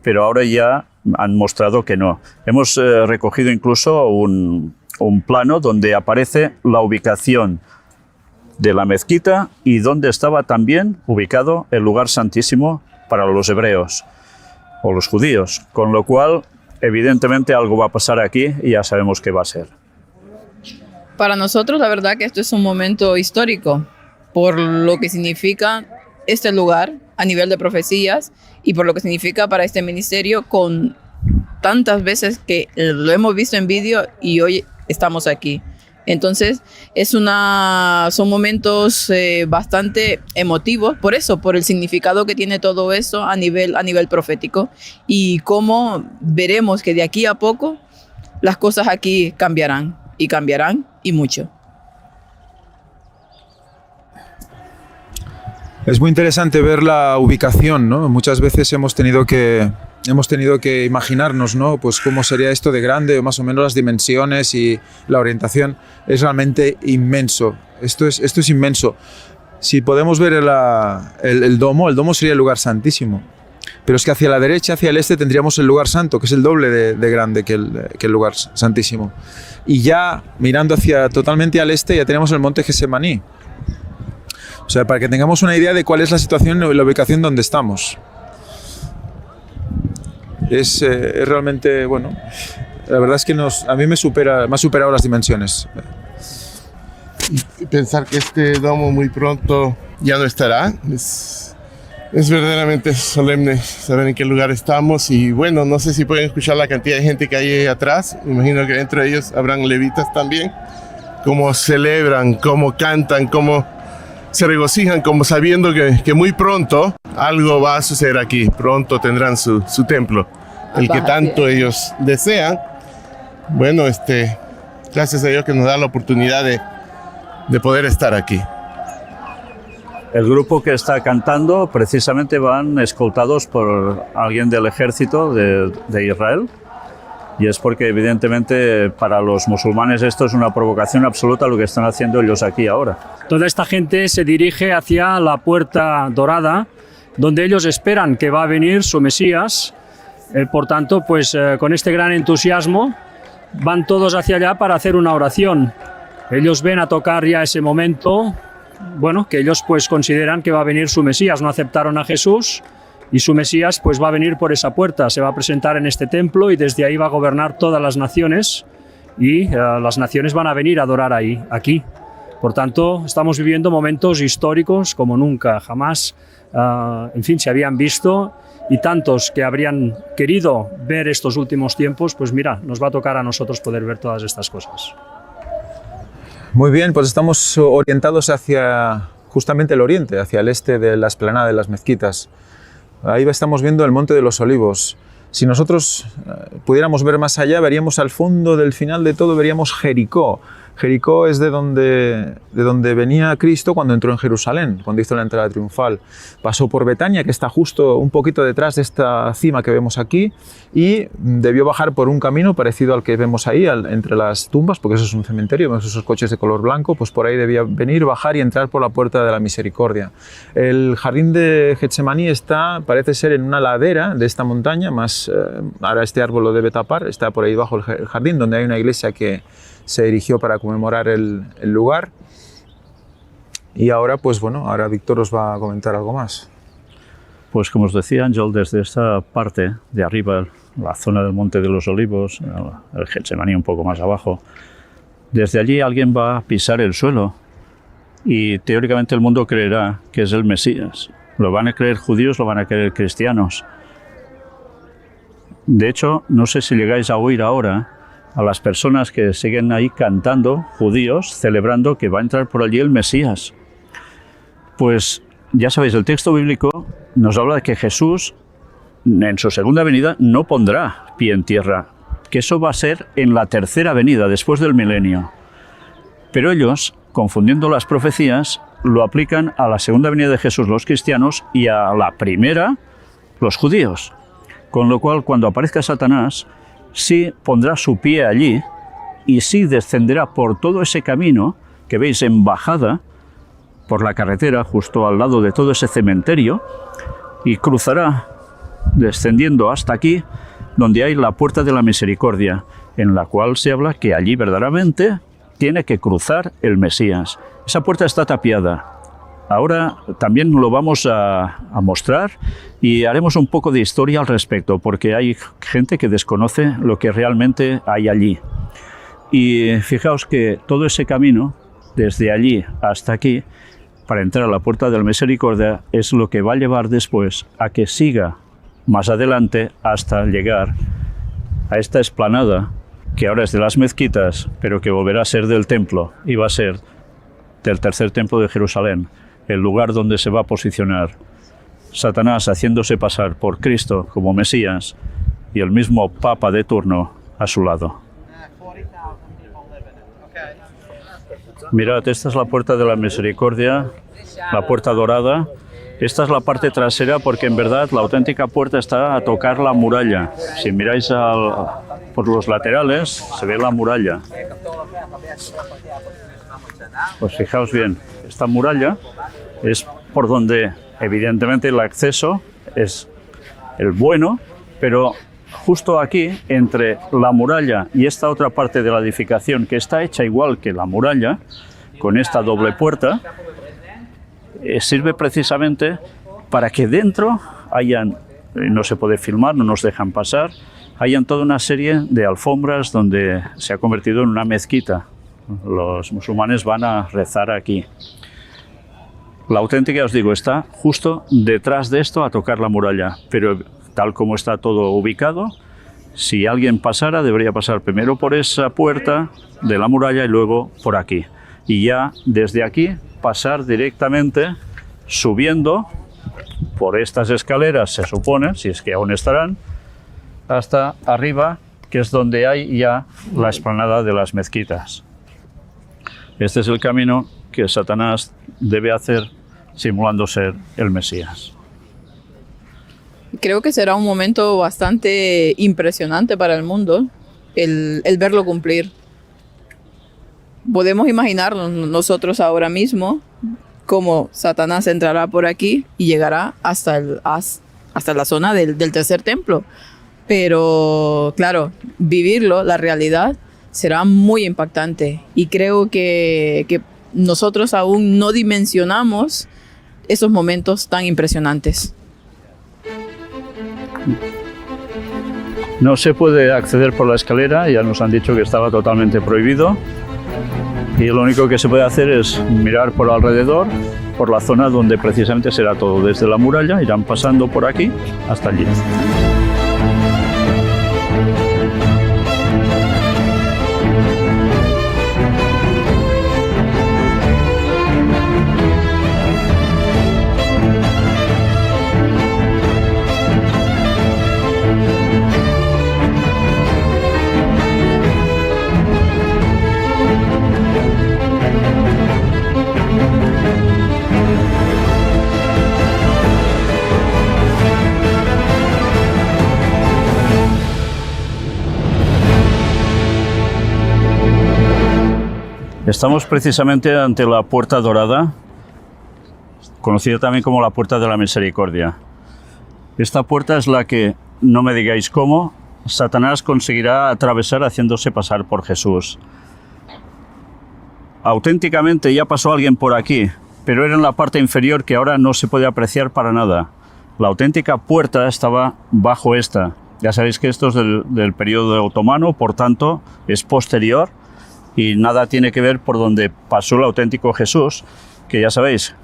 Pero ahora ya han mostrado que no. Hemos recogido incluso un plano donde aparece la ubicación de la mezquita y donde estaba también ubicado el lugar santísimo para los hebreos o los judíos, con lo cual evidentemente algo va a pasar aquí y ya sabemos qué va a ser.
Para nosotros la verdad que esto es un momento histórico por lo que significa este lugar a nivel de profecías y por lo que significa para este ministerio con tantas veces que lo hemos visto en vídeo y hoy estamos aquí. Entonces son momentos bastante emotivos por eso, por el significado que tiene todo eso a nivel profético y cómo veremos que de aquí a poco las cosas aquí cambiarán y mucho.
Es muy interesante ver la ubicación, ¿no? Muchas veces hemos tenido que imaginarnos, ¿no? Pues cómo sería esto de grande, o más o menos las dimensiones y la orientación. Es realmente inmenso. Esto es inmenso. Si podemos ver el domo sería el lugar santísimo. Pero es que hacia la derecha, hacia el este, tendríamos el lugar santo, que es el doble de grande que el lugar santísimo. Y ya mirando totalmente al este, ya tenemos el monte Gesemaní. O sea, para que tengamos una idea de cuál es la situación y la ubicación donde estamos. Es realmente, bueno, la verdad es que a mí me ha superado las dimensiones.
Y pensar que este domo muy pronto ya no estará, es verdaderamente solemne saber en qué lugar estamos. Y bueno, no sé si pueden escuchar la cantidad de gente que hay ahí atrás. Me imagino que dentro de ellos habrán levitas también. Cómo celebran, cómo cantan, cómo se regocijan, como sabiendo que muy pronto algo va a suceder aquí. Pronto tendrán su templo, el que tanto ellos desean. Bueno, gracias a Dios que nos da la oportunidad de poder estar aquí.
El grupo que está cantando precisamente van escoltados por alguien del ejército de Israel, y es porque evidentemente para los musulmanes esto es una provocación absoluta lo que están haciendo ellos aquí ahora.
Toda esta gente se dirige hacia la puerta dorada, donde ellos esperan que va a venir su Mesías. Por tanto, pues con este gran entusiasmo van todos hacia allá para hacer una oración. Ellos ven a tocar ya ese momento, bueno, que ellos pues consideran que va a venir su Mesías. No aceptaron a Jesús y su Mesías pues va a venir por esa puerta, se va a presentar en este templo y desde ahí va a gobernar todas las naciones y las naciones van a venir a adorar aquí. Por tanto, estamos viviendo momentos históricos como nunca, jamás, en fin, se habían visto, y tantos que habrían querido ver estos últimos tiempos, pues mira, nos va a tocar a nosotros poder ver todas estas cosas.
Muy bien, pues estamos orientados hacia justamente el oriente, hacia el este de la explanada de las mezquitas. Ahí estamos viendo el Monte de los Olivos. Si nosotros pudiéramos ver más allá, veríamos al fondo del final de todo, veríamos Jericó. Jericó es de donde venía Cristo cuando entró en Jerusalén, cuando hizo la entrada triunfal. Pasó por Betania, que está justo un poquito detrás de esta cima que vemos aquí, y debió bajar por un camino parecido al que vemos ahí, entre las tumbas, porque eso es un cementerio, vemos esos coches de color blanco, pues por ahí debía venir, bajar y entrar por la puerta de la Misericordia. El jardín de Getsemaní parece ser en una ladera de esta montaña, ahora este árbol lo debe tapar, está por ahí bajo el jardín, donde hay una iglesia que se erigió para conmemorar el lugar. Y ahora, pues bueno, ahora Víctor os va a comentar algo más.
Pues como os decía Ángel, desde esta parte de arriba, la zona del Monte de los Olivos, el Getsemaní un poco más abajo, desde allí alguien va a pisar el suelo y teóricamente el mundo creerá que es el Mesías. Lo van a creer judíos, lo van a creer cristianos. De hecho, no sé si llegáis a oír ahora a las personas que siguen ahí cantando, judíos, celebrando que va a entrar por allí el Mesías. Pues ya sabéis, el texto bíblico nos habla de que Jesús en su segunda venida no pondrá pie en tierra, que eso va a ser en la tercera venida, después del milenio. Pero ellos, confundiendo las profecías, lo aplican a la segunda venida de Jesús los cristianos y a la primera los judíos. Con lo cual, cuando aparezca Satanás, sí pondrá su pie allí y sí descenderá por todo ese camino que veis en bajada por la carretera justo al lado de todo ese cementerio y cruzará descendiendo hasta aquí donde hay la puerta de la Misericordia, en la cual se habla que allí verdaderamente tiene que cruzar el Mesías. Esa puerta está tapiada. Ahora también lo vamos a mostrar y haremos un poco de historia al respecto, porque hay gente que desconoce lo que realmente hay allí. Y fijaos que todo ese camino, desde allí hasta aquí, para entrar a la puerta de la Misericordia, es lo que va a llevar después a que siga más adelante hasta llegar a esta explanada, que ahora es de las mezquitas, pero que volverá a ser del templo, y va a ser del tercer templo de Jerusalén, el lugar donde se va a posicionar Satanás haciéndose pasar por Cristo como Mesías y el mismo Papa de turno a su lado. Mirad, esta es la puerta de la Misericordia, la puerta dorada. Esta es la parte trasera porque en verdad la auténtica puerta está a tocar la muralla. Si miráis por los laterales se ve la muralla. Pues fijaos bien, esta muralla es por donde evidentemente el acceso es el bueno, pero justo aquí, entre la muralla y esta otra parte de la edificación, que está hecha igual que la muralla, con esta doble puerta, sirve precisamente para que dentro hayan, no se puede filmar, no nos dejan pasar, hayan toda una serie de alfombras donde se ha convertido en una mezquita. Los musulmanes van a rezar aquí. La auténtica, os digo, está justo detrás de esto a tocar la muralla, pero tal como está todo ubicado, si alguien pasara, debería pasar primero por esa puerta de la muralla y luego por aquí. Y ya desde aquí pasar directamente subiendo por estas escaleras, se supone, si es que aún estarán, hasta arriba, que es donde hay ya la explanada de las mezquitas. Este es el camino que Satanás debe hacer simulando ser el Mesías.
Creo que será un momento bastante impresionante para el mundo el verlo cumplir. Podemos imaginarnos nosotros ahora mismo cómo Satanás entrará por aquí y llegará hasta la zona del tercer templo. Pero claro, vivirlo, la realidad, será muy impactante. Y creo que nosotros aún no dimensionamos esos momentos tan impresionantes.
No se puede acceder por la escalera, ya nos han dicho que estaba totalmente prohibido. Y lo único que se puede hacer es mirar por alrededor, por la zona donde precisamente será todo. Desde la muralla irán pasando por aquí hasta allí. Estamos precisamente ante la Puerta Dorada, conocida también como la Puerta de la Misericordia. Esta puerta es la que, no me digáis cómo, Satanás conseguirá atravesar haciéndose pasar por Jesús. Auténticamente ya pasó alguien por aquí, pero era en la parte inferior que ahora no se puede apreciar para nada. La auténtica puerta estaba bajo esta. Ya sabéis que esto es del periodo otomano, por tanto es posterior. Y nada tiene que ver por donde pasó el auténtico Jesús, que ya sabéis,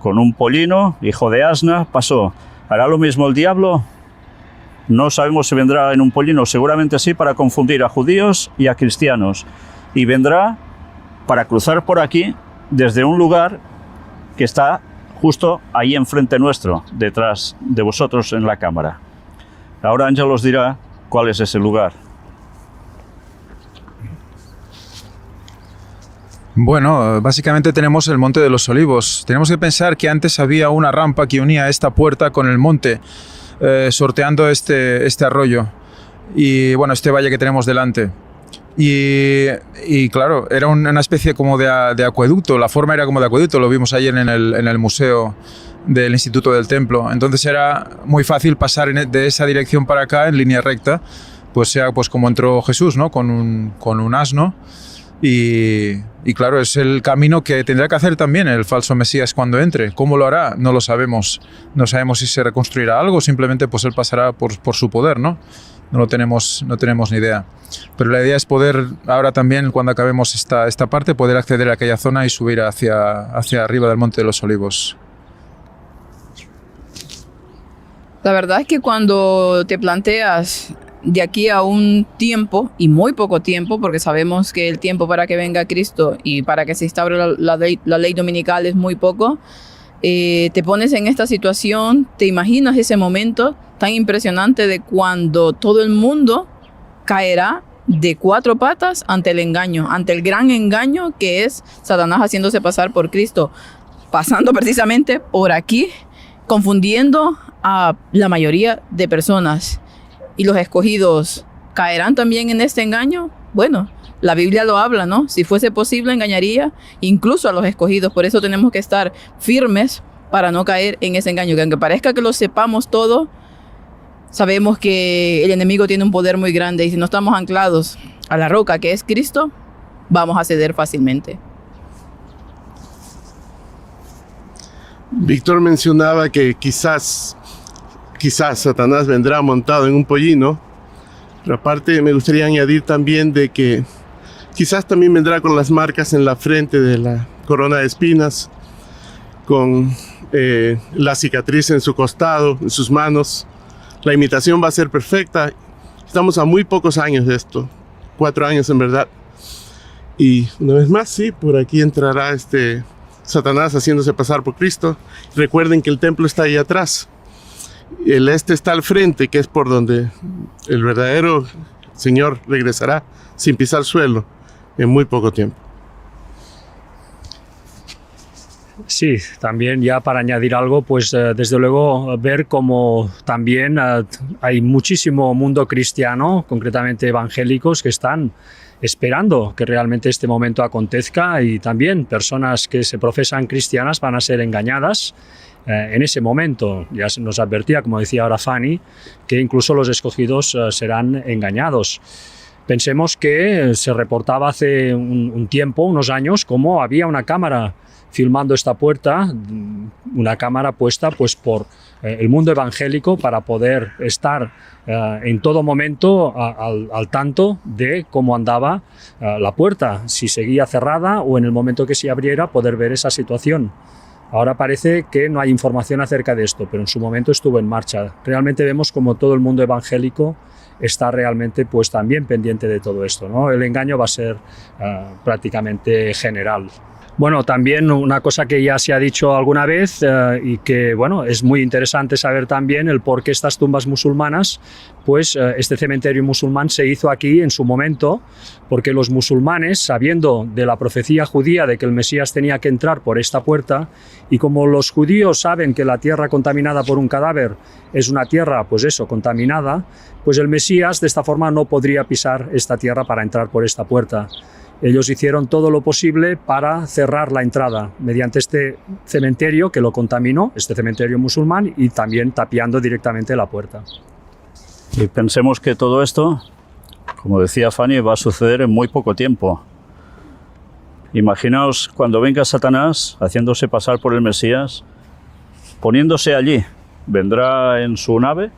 con un pollino, hijo de asna, pasó. ¿Hará lo mismo el diablo? No sabemos si vendrá en un pollino, seguramente sí, para confundir a judíos y a cristianos. Y vendrá para cruzar por aquí, desde un lugar que está justo ahí enfrente nuestro, detrás de vosotros en la cámara. Ahora Ángel os dirá cuál es ese lugar.
Bueno, básicamente tenemos el Monte de los Olivos. Tenemos que pensar que antes había una rampa que unía esta puerta con el monte, sorteando este arroyo y bueno, este valle que tenemos delante. Y claro, era una especie como de acueducto, la forma era como de acueducto, lo vimos ayer en el museo del Instituto del Templo. Entonces era muy fácil pasar de esa dirección para acá en línea recta, pues sea pues como entró Jesús, ¿no? Con un asno. Y claro, es el camino que tendrá que hacer también el falso Mesías cuando entre. ¿Cómo lo hará? No lo sabemos. No sabemos si se reconstruirá algo o simplemente pues él pasará por su poder, ¿no? No tenemos ni idea. Pero la idea es poder, ahora también, cuando acabemos esta parte, poder acceder a aquella zona y subir hacia arriba del Monte de los Olivos.
La verdad es que cuando te planteas de aquí a un tiempo, y muy poco tiempo, porque sabemos que el tiempo para que venga Cristo y para que se instaure la ley dominical es muy poco, te pones en esta situación, te imaginas ese momento tan impresionante de cuando todo el mundo caerá de cuatro patas ante el engaño, ante el gran engaño que es Satanás haciéndose pasar por Cristo, pasando precisamente por aquí, confundiendo a la mayoría de personas. ¿Y los escogidos caerán también en este engaño? Bueno, la Biblia lo habla, ¿no? Si fuese posible, engañaría incluso a los escogidos. Por eso tenemos que estar firmes para no caer en ese engaño. Que aunque parezca que lo sepamos todo, Sabemos que el enemigo tiene un poder muy grande y si no estamos anclados a la roca que es Cristo, vamos a ceder fácilmente.
Víctor mencionaba que quizás Satanás vendrá montado en un pollino, pero aparte me gustaría añadir también de que quizás también vendrá con las marcas en la frente de la corona de espinas, con la cicatriz en su costado, en sus manos. La imitación va a ser perfecta. Estamos a muy pocos años de esto, 4 años en verdad. Y una vez más, sí, por aquí entrará Satanás haciéndose pasar por Cristo. Recuerden que el templo está ahí atrás. El está al frente, que es por donde el verdadero Señor regresará sin pisar suelo en muy poco tiempo.
Sí, también ya para añadir algo, pues desde luego ver cómo también hay muchísimo mundo cristiano, concretamente evangélicos, que están esperando que realmente este momento acontezca, y también personas que se profesan cristianas van a ser engañadas en ese momento. Ya se nos advertía, como decía ahora Fanny, que incluso los escogidos serán engañados. Pensemos que se reportaba hace un tiempo, unos años, cómo había una cámara filmando esta puerta, una cámara puesta pues por el mundo evangélico para poder estar en todo momento al tanto de cómo andaba la puerta, si seguía cerrada o en el momento que se abriera poder ver esa situación. Ahora parece que no hay información acerca de esto, pero en su momento estuvo en marcha. Realmente vemos como todo el mundo evangélico está realmente pues también pendiente de todo esto, ¿no? El engaño va a ser prácticamente general. Bueno, también una cosa que ya se ha dicho alguna vez y que bueno, es muy interesante saber también el por qué estas tumbas musulmanas, pues este cementerio musulmán se hizo aquí en su momento, porque los musulmanes, sabiendo de la profecía judía de que el Mesías tenía que entrar por esta puerta, y como los judíos saben que la tierra contaminada por un cadáver es una tierra, pues eso, contaminada, pues el Mesías de esta forma no podría pisar esta tierra para entrar por esta puerta. Ellos hicieron todo lo posible para cerrar la entrada mediante este cementerio que lo contaminó, este cementerio musulmán, y también tapiando directamente la puerta.
Y pensemos que todo esto, como decía Fanny, va a suceder en muy poco tiempo. Imaginaos cuando venga Satanás haciéndose pasar por el Mesías, poniéndose allí, vendrá en su nave.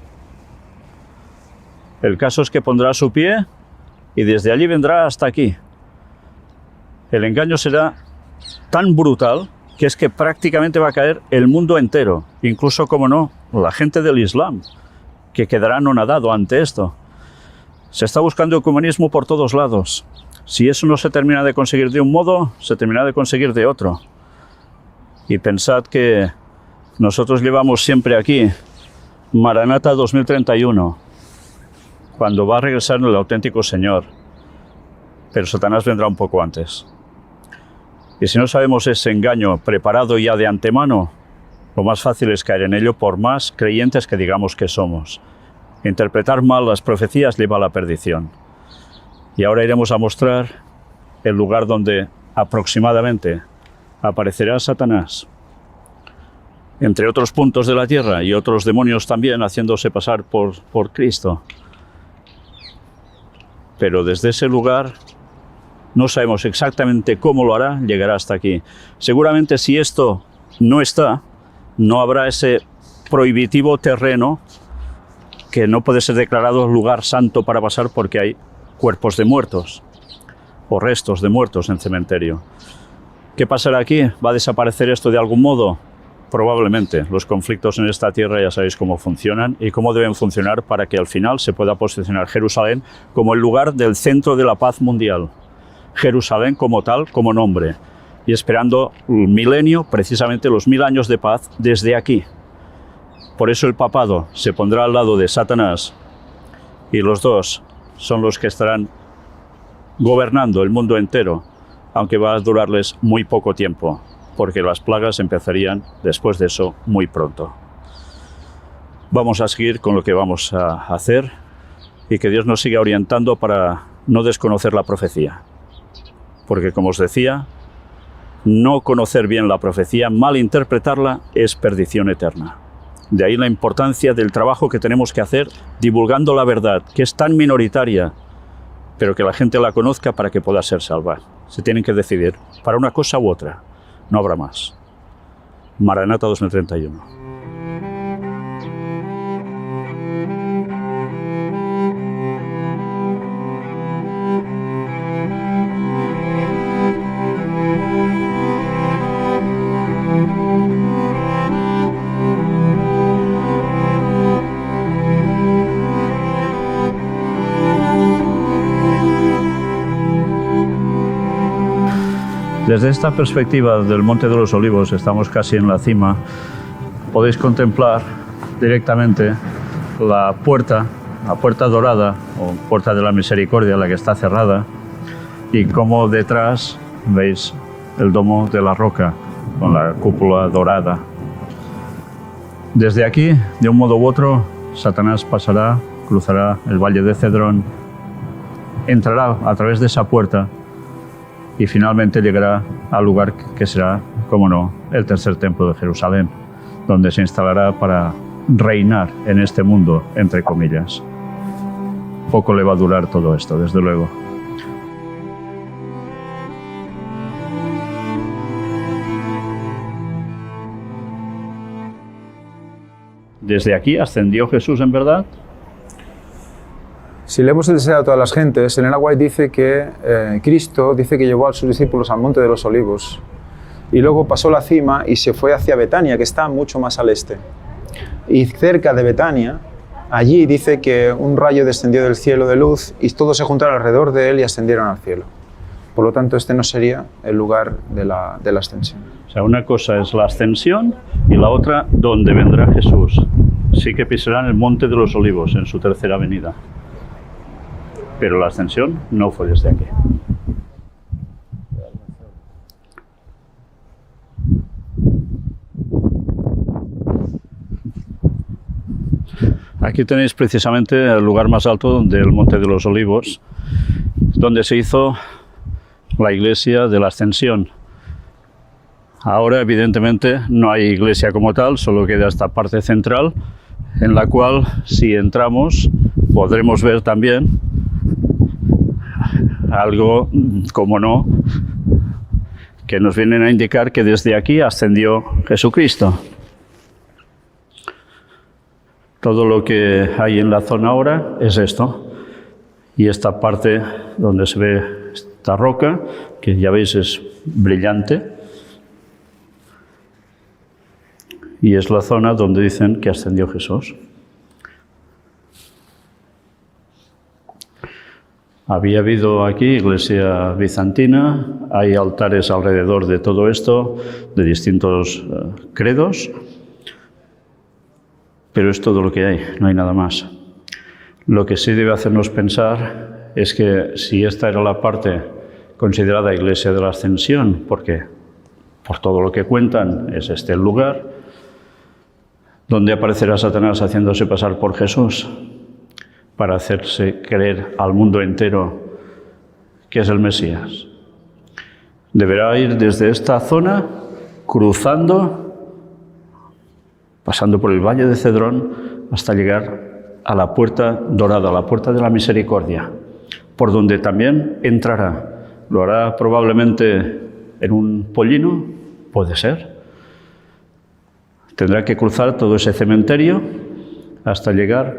El caso es que pondrá su pie y desde allí vendrá hasta aquí. El engaño será tan brutal que es que prácticamente va a caer el mundo entero, incluso, como no, la gente del Islam, que quedará anonadado ante esto. Se está buscando ecumenismo por todos lados. Si eso no se termina de conseguir de un modo, se termina de conseguir de otro. Y pensad que nosotros llevamos siempre aquí Maranata 2031, cuando va a regresar el auténtico Señor. Pero Satanás vendrá un poco antes. Y si no sabemos ese engaño preparado ya de antemano, lo más fácil es caer en ello, por más creyentes que digamos que somos. Interpretar mal las profecías lleva a la perdición. Y ahora iremos a mostrar el lugar donde aproximadamente aparecerá Satanás, entre otros puntos de la tierra y otros demonios también haciéndose pasar por Cristo. Pero desde ese lugar no sabemos exactamente cómo lo hará, llegará hasta aquí. Seguramente si esto no está, no habrá ese prohibitivo terreno que no puede ser declarado lugar santo para pasar porque hay cuerpos de muertos o restos de muertos en cementerio. ¿Qué pasará aquí? ¿Va a desaparecer esto de algún modo? Probablemente. Los conflictos en esta tierra ya sabéis cómo funcionan y cómo deben funcionar para que al final se pueda posicionar Jerusalén como el lugar del centro de la paz mundial. Jerusalén como tal, como nombre, y esperando el milenio, precisamente los 1000 años de paz desde aquí. Por eso el papado se pondrá al lado de Satanás y los dos son los que estarán gobernando el mundo entero, aunque va a durarles muy poco tiempo, porque las plagas empezarían después de eso muy pronto. Vamos a seguir con lo que vamos a hacer y que Dios nos siga orientando para no desconocer la profecía. Porque, como os decía, no conocer bien la profecía, malinterpretarla, es perdición eterna. De ahí la importancia del trabajo que tenemos que hacer divulgando la verdad, que es tan minoritaria, pero que la gente la conozca para que pueda ser salva. Se tienen que decidir para una cosa u otra, no habrá más. Maranata 2031. Desde esta perspectiva del Monte de los Olivos, estamos casi en la cima, podéis contemplar directamente la puerta dorada, o puerta de la misericordia, la que está cerrada, y cómo detrás veis el domo de la roca, con la cúpula dorada. Desde aquí, de un modo u otro, Satanás pasará, cruzará el valle de Cedrón, entrará a través de esa puerta, y finalmente llegará al lugar que será, como no, el tercer templo de Jerusalén, donde se instalará para reinar en este mundo, entre comillas. Poco le va a durar todo esto, desde luego. Desde aquí ascendió Jesús, en verdad.
Si leemos el deseo a todas las gentes, Elena White dice que Cristo dice que llevó a sus discípulos al Monte de los Olivos y luego pasó la cima y se fue hacia Betania, que está mucho más al este. Y cerca de Betania, allí dice que un rayo descendió del cielo de luz y todos se juntaron alrededor de él y ascendieron al cielo. Por lo tanto, este no sería el lugar de la ascensión.
O sea, una cosa es la ascensión y la otra, donde vendrá Jesús. Sí que pisarán el Monte de los Olivos en su tercera venida. Pero la ascensión no fue desde aquí. Aquí tenéis precisamente el lugar más alto del Monte de los Olivos, donde se hizo la iglesia de la Ascensión. Ahora, evidentemente, no hay iglesia como tal, solo queda esta parte central, en la cual, si entramos, podremos ver también algo, como no, que nos vienen a indicar que desde aquí ascendió Jesucristo. Todo lo que hay en la zona ahora es esto. Y esta parte donde se ve esta roca, que ya veis es brillante, y es la zona donde dicen que ascendió Jesús. Había habido aquí iglesia bizantina, hay altares alrededor de todo esto, de distintos credos, pero es todo lo que hay, no hay nada más. Lo que sí debe hacernos pensar es que si esta era la parte considerada iglesia de la Ascensión, porque por todo lo que cuentan es este el lugar, donde aparecerá Satanás haciéndose pasar por Jesús, para hacerse creer al mundo entero que es el Mesías. Deberá ir desde esta zona, cruzando, pasando por el Valle de Cedrón, hasta llegar a la puerta dorada, la puerta de la misericordia, por donde también entrará. Lo hará probablemente en un pollino, puede ser. Tendrá que cruzar todo ese cementerio hasta llegar,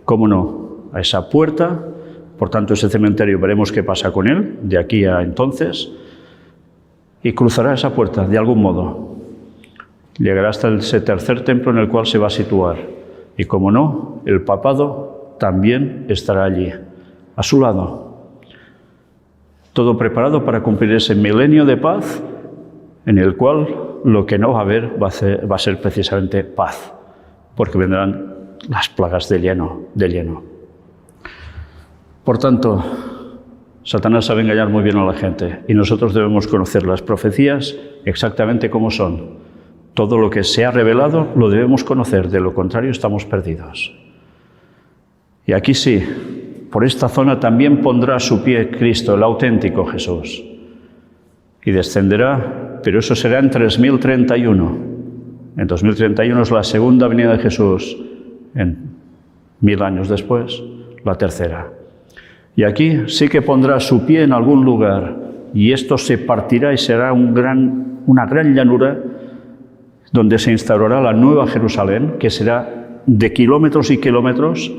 cómo no, a esa puerta. Por tanto, ese cementerio veremos qué pasa con él, de aquí a entonces, y cruzará esa puerta de algún modo. Llegará hasta ese tercer templo en el cual se va a situar. Y como no, el papado también estará allí, a su lado. Todo preparado para cumplir ese milenio de paz, en el cual lo que no va a haber va a ser precisamente paz, porque vendrán las plagas de lleno. Por tanto, Satanás sabe engañar muy bien a la gente y nosotros debemos conocer las profecías exactamente como son. Todo lo que se ha revelado lo debemos conocer, de lo contrario estamos perdidos. Y aquí sí, por esta zona también pondrá su pie Cristo, el auténtico Jesús, y descenderá, pero eso será en 3031, En 2031 es la segunda venida de Jesús. En 1000 años después, la tercera. Y aquí sí que pondrá su pie en algún lugar, y esto se partirá y será una gran llanura donde se instaurará la nueva Jerusalén, que será de kilómetros y kilómetros,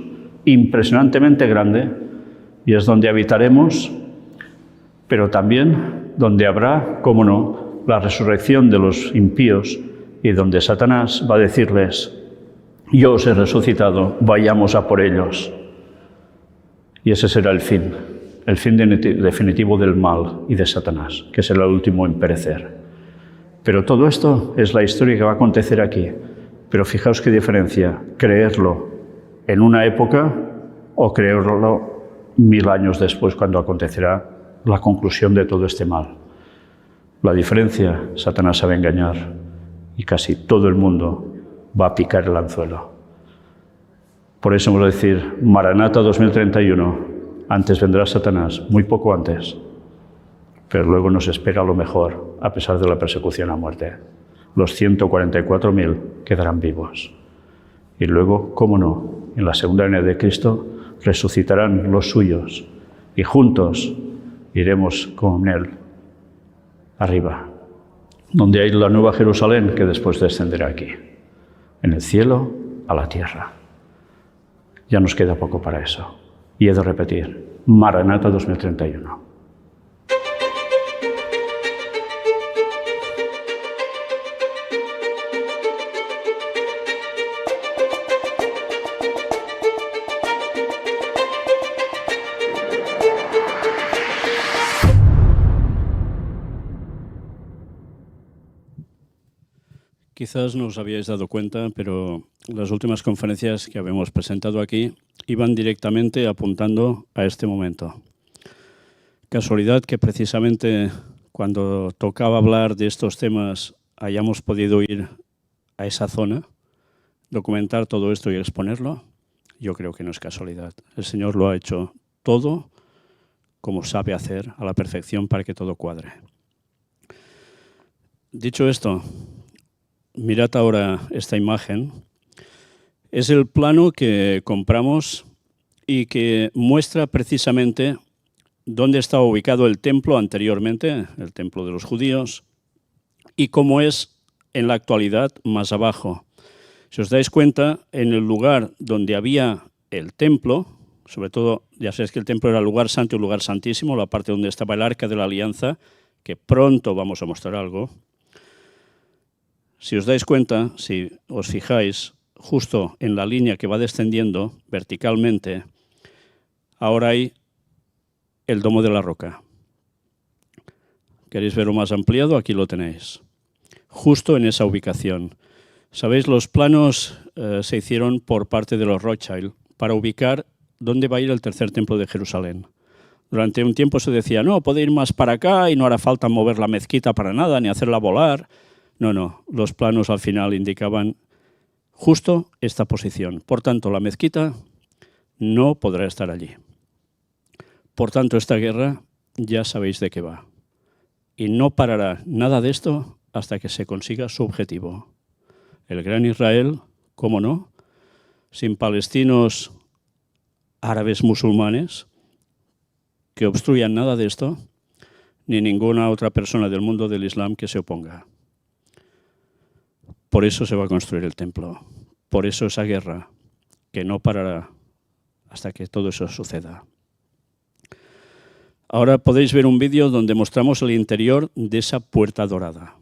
impresionantemente grande, y es donde habitaremos, pero también donde habrá, cómo no, la resurrección de los impíos, y donde Satanás va a decirles: yo os he resucitado, vayamos a por ellos. Y ese será el fin definitivo del mal y de Satanás, que será el último en perecer. Pero todo esto es la historia que va a acontecer aquí. Pero fijaos qué diferencia, creerlo en una época o creerlo 1000 años después, cuando acontecerá la conclusión de todo este mal. La diferencia, Satanás sabe engañar y casi todo el mundo va a picar el anzuelo. Por eso vamos a decir, Maranata 2031, antes vendrá Satanás, muy poco antes, pero luego nos espera lo mejor, a pesar de la persecución a muerte. Los 144.000 quedarán vivos. Y luego, cómo no, en la segunda venida de Cristo resucitarán los suyos y juntos iremos con Él arriba, donde hay la nueva Jerusalén que después descenderá aquí, en el cielo a la tierra. Ya nos queda poco para eso. Y he de repetir, Maranata 2031. Quizás no os habíais dado cuenta, pero las últimas conferencias que habíamos presentado aquí iban directamente apuntando a este momento. Casualidad que precisamente cuando tocaba hablar de estos temas hayamos podido ir a esa zona, documentar todo esto y exponerlo. Yo creo que no es casualidad. El Señor lo ha hecho todo como sabe hacer, a la perfección, para que todo cuadre. Dicho esto, mirad ahora esta imagen. Es el plano que compramos y que muestra precisamente dónde estaba ubicado el templo anteriormente, el templo de los judíos, y cómo es en la actualidad más abajo. Si os dais cuenta, en el lugar donde había el templo, sobre todo, ya sabéis que el templo era el lugar santo y el lugar santísimo, la parte donde estaba el arca de la alianza, que pronto vamos a mostrar algo. Si os dais cuenta, si os fijáis, justo en la línea que va descendiendo verticalmente, ahora hay el domo de la roca. ¿Queréis verlo más ampliado? Aquí lo tenéis. Justo en esa ubicación. Sabéis, los planos se hicieron por parte de los Rothschild para ubicar dónde va a ir el tercer templo de Jerusalén. Durante un tiempo se decía, no, puede ir más para acá y no hará falta mover la mezquita para nada, ni hacerla volar. No, los planos al final indicaban justo esta posición. Por tanto, la mezquita no podrá estar allí. Por tanto, esta guerra ya sabéis de qué va. Y no parará nada de esto hasta que se consiga su objetivo. El gran Israel, ¿cómo no? Sin palestinos, árabes, musulmanes, que obstruyan nada de esto, ni ninguna otra persona del mundo del Islam que se oponga. Por eso se va a construir el templo. Por eso esa guerra, que no parará hasta que todo eso suceda. Ahora podéis ver un vídeo donde mostramos el interior de esa puerta dorada.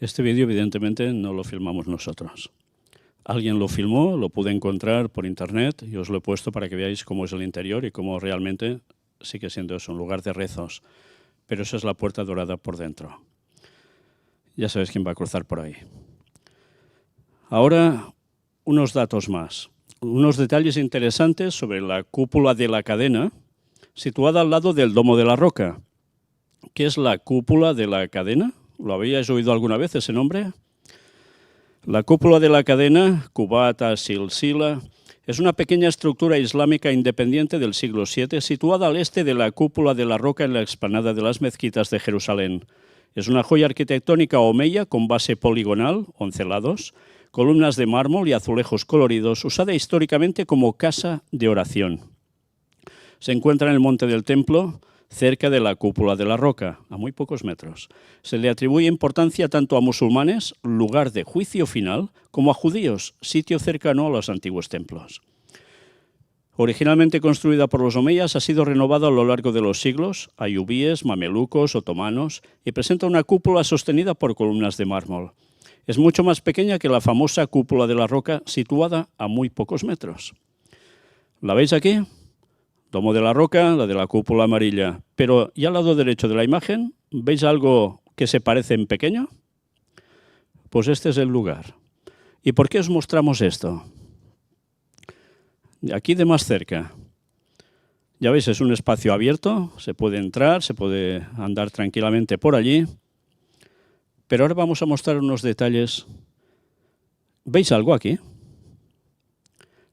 Este vídeo evidentemente no lo filmamos nosotros. Alguien lo filmó, lo pude encontrar por internet y os lo he puesto para que veáis cómo es el interior y cómo realmente sigue siendo eso, un lugar de rezos. Pero esa es la puerta dorada por dentro. Ya sabéis quién va a cruzar por ahí. Ahora, unos datos más. Unos detalles interesantes sobre la cúpula de la cadena, situada al lado del Domo de la Roca. ¿Qué es la cúpula de la cadena? ¿Lo habíais oído alguna vez ese nombre? La cúpula de la cadena, Qubbat Silsila, es una pequeña estructura islámica independiente del siglo VII, situada al este de la cúpula de la Roca en la explanada de las mezquitas de Jerusalén. Es una joya arquitectónica omeya con base poligonal, 11 lados, columnas de mármol y azulejos coloridos, usada históricamente como casa de oración. Se encuentra en el monte del templo, cerca de la cúpula de la Roca, a muy pocos metros. Se le atribuye importancia tanto a musulmanes, lugar de juicio final, como a judíos, sitio cercano a los antiguos templos. Originalmente construida por los omeyas, ha sido renovada a lo largo de los siglos, ayubíes, mamelucos, otomanos, y presenta una cúpula sostenida por columnas de mármol. Es mucho más pequeña que la famosa cúpula de la Roca, situada a muy pocos metros. ¿La veis aquí? Domo de la Roca, la de la cúpula amarilla. Pero, ¿y al lado derecho de la imagen, veis algo que se parece en pequeño? Pues este es el lugar. ¿Y por qué os mostramos esto? Aquí de más cerca. Ya veis, es un espacio abierto, se puede entrar, se puede andar tranquilamente por allí. Pero ahora vamos a mostrar unos detalles. ¿Veis algo aquí?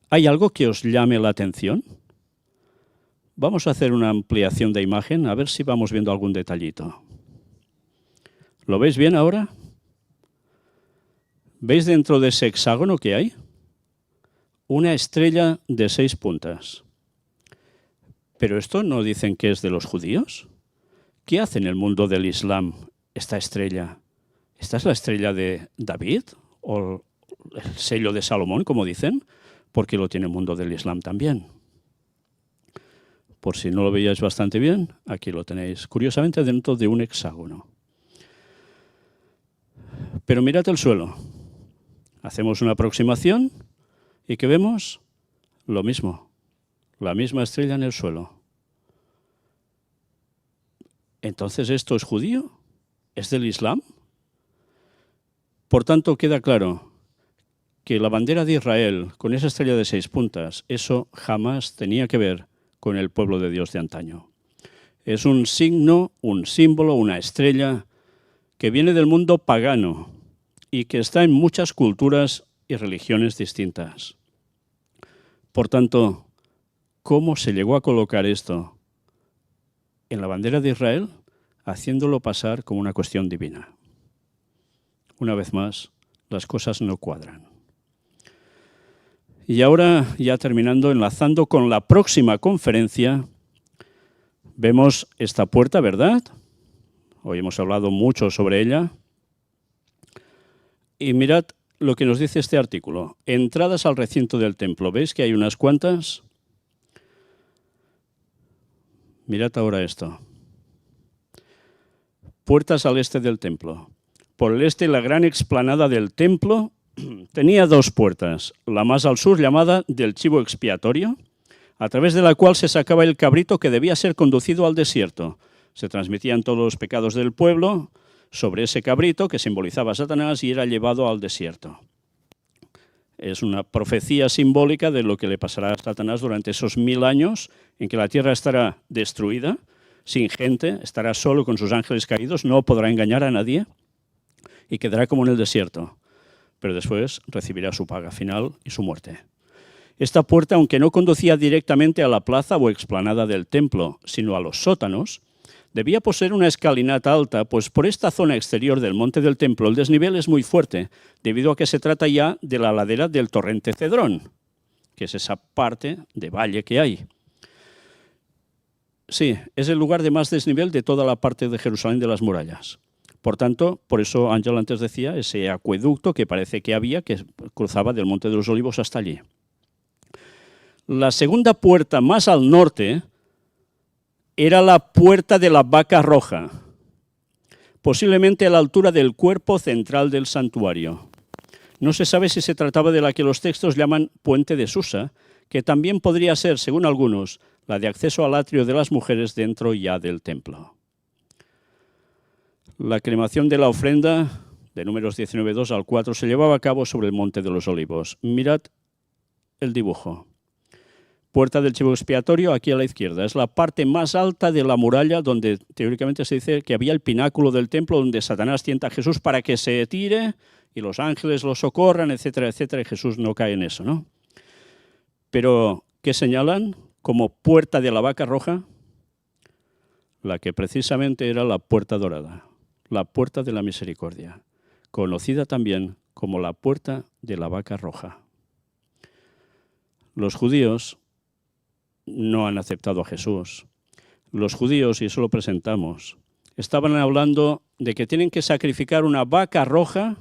¿Hay algo que os llame la atención? Vamos a hacer una ampliación de imagen, a ver si vamos viendo algún detallito. ¿Lo veis bien ahora? ¿Veis dentro de ese hexágono que hay? Una estrella de 6 puntas. ¿Pero esto no dicen que es de los judíos? ¿Qué hace en el mundo del Islam esta estrella? ¿Esta es la estrella de David? ¿O el sello de Salomón, como dicen? Porque lo tiene el mundo del Islam también. Por si no lo veíais bastante bien, aquí lo tenéis, curiosamente dentro de un hexágono. Pero mirad el suelo. Hacemos una aproximación y ¿qué vemos? Lo mismo, la misma estrella en el suelo. ¿Entonces esto es judío? ¿Es del Islam? Por tanto, queda claro que la bandera de Israel con esa estrella de 6 puntas, eso jamás tenía que ver con el pueblo de Dios de antaño. Es un signo, un símbolo, una estrella que viene del mundo pagano y que está en muchas culturas y religiones distintas. Por tanto, ¿cómo se llegó a colocar esto en la bandera de Israel? Haciéndolo pasar como una cuestión divina. Una vez más, las cosas no cuadran. Y ahora, ya terminando, enlazando con la próxima conferencia, vemos esta puerta, ¿verdad? Hoy hemos hablado mucho sobre ella. Y mirad lo que nos dice este artículo. Entradas al recinto del templo. ¿Veis que hay unas cuantas? Mirad ahora esto. Puertas al este del templo. Por el este, la gran explanada del templo tenía 2 puertas. La más al sur, llamada del chivo expiatorio, a través de la cual se sacaba el cabrito que debía ser conducido al desierto. Se transmitían todos los pecados del pueblo sobre ese cabrito que simbolizaba a Satanás y era llevado al desierto. Es una profecía simbólica de lo que le pasará a Satanás durante esos 1000 años en que la tierra estará destruida, sin gente, estará solo con sus ángeles caídos, no podrá engañar a nadie y quedará como en el desierto. Pero después recibirá su paga final y su muerte. Esta puerta, aunque no conducía directamente a la plaza o explanada del templo, sino a los sótanos, debía poseer una escalinata alta, pues por esta zona exterior del monte del templo el desnivel es muy fuerte, debido a que se trata ya de la ladera del torrente Cedrón, que es esa parte de valle que hay. Sí, es el lugar de más desnivel de toda la parte de Jerusalén de las murallas. Por tanto, por eso Ángel antes decía, ese acueducto que parece que había, que cruzaba del Monte de los Olivos hasta allí. La segunda puerta más al norte era la puerta de la vaca roja. posiblemente a la altura del cuerpo central del santuario. No se sabe si se trataba de la que los textos llaman Puente de Susa, que también podría ser, según algunos, la de acceso al atrio de las mujeres dentro ya del templo. La cremación de la ofrenda, de Números 19:2 al 4, se llevaba a cabo sobre el Monte de los Olivos. Mirad el dibujo. Puerta del chivo expiatorio, aquí a la izquierda. Es la parte más alta de la muralla donde teóricamente se dice que había el pináculo del templo donde Satanás tienta a Jesús para que se tire y los ángeles lo socorran, etcétera, etcétera, y Jesús no cae en eso, ¿no? Pero, ¿qué señalan como puerta de la vaca roja? La que precisamente era la puerta dorada, la puerta de la misericordia, conocida también como la puerta de la vaca roja. Los judíos no han aceptado a Jesús. Los judíos, y eso lo presentamos, estaban hablando de que tienen que sacrificar una vaca roja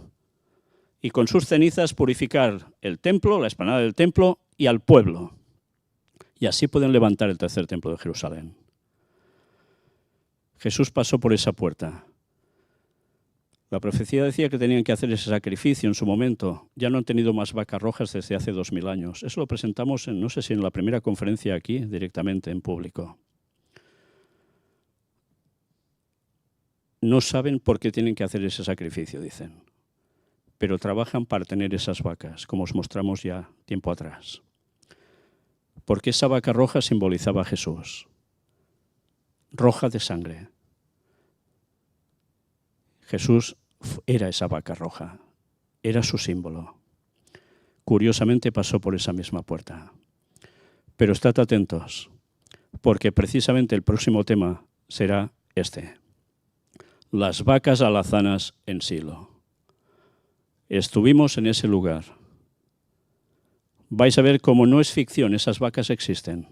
y con sus cenizas purificar el templo, la explanada del templo y al pueblo. Y así pueden levantar el tercer templo de Jerusalén. Jesús pasó por esa puerta. La profecía decía que tenían que hacer ese sacrificio en su momento. Ya no han tenido más vacas rojas desde hace 2000 años. Eso lo presentamos, no sé si en la primera conferencia aquí, directamente en público. No saben por qué tienen que hacer ese sacrificio, dicen. Pero trabajan para tener esas vacas, como os mostramos ya tiempo atrás. Porque esa vaca roja simbolizaba a Jesús. Roja de sangre. Jesús era esa vaca roja, era su símbolo. Curiosamente pasó por esa misma puerta. Pero estad atentos, porque precisamente el próximo tema será este. Las vacas alazanas en Silo. Estuvimos en ese lugar. Vais a ver cómo no es ficción, esas vacas existen.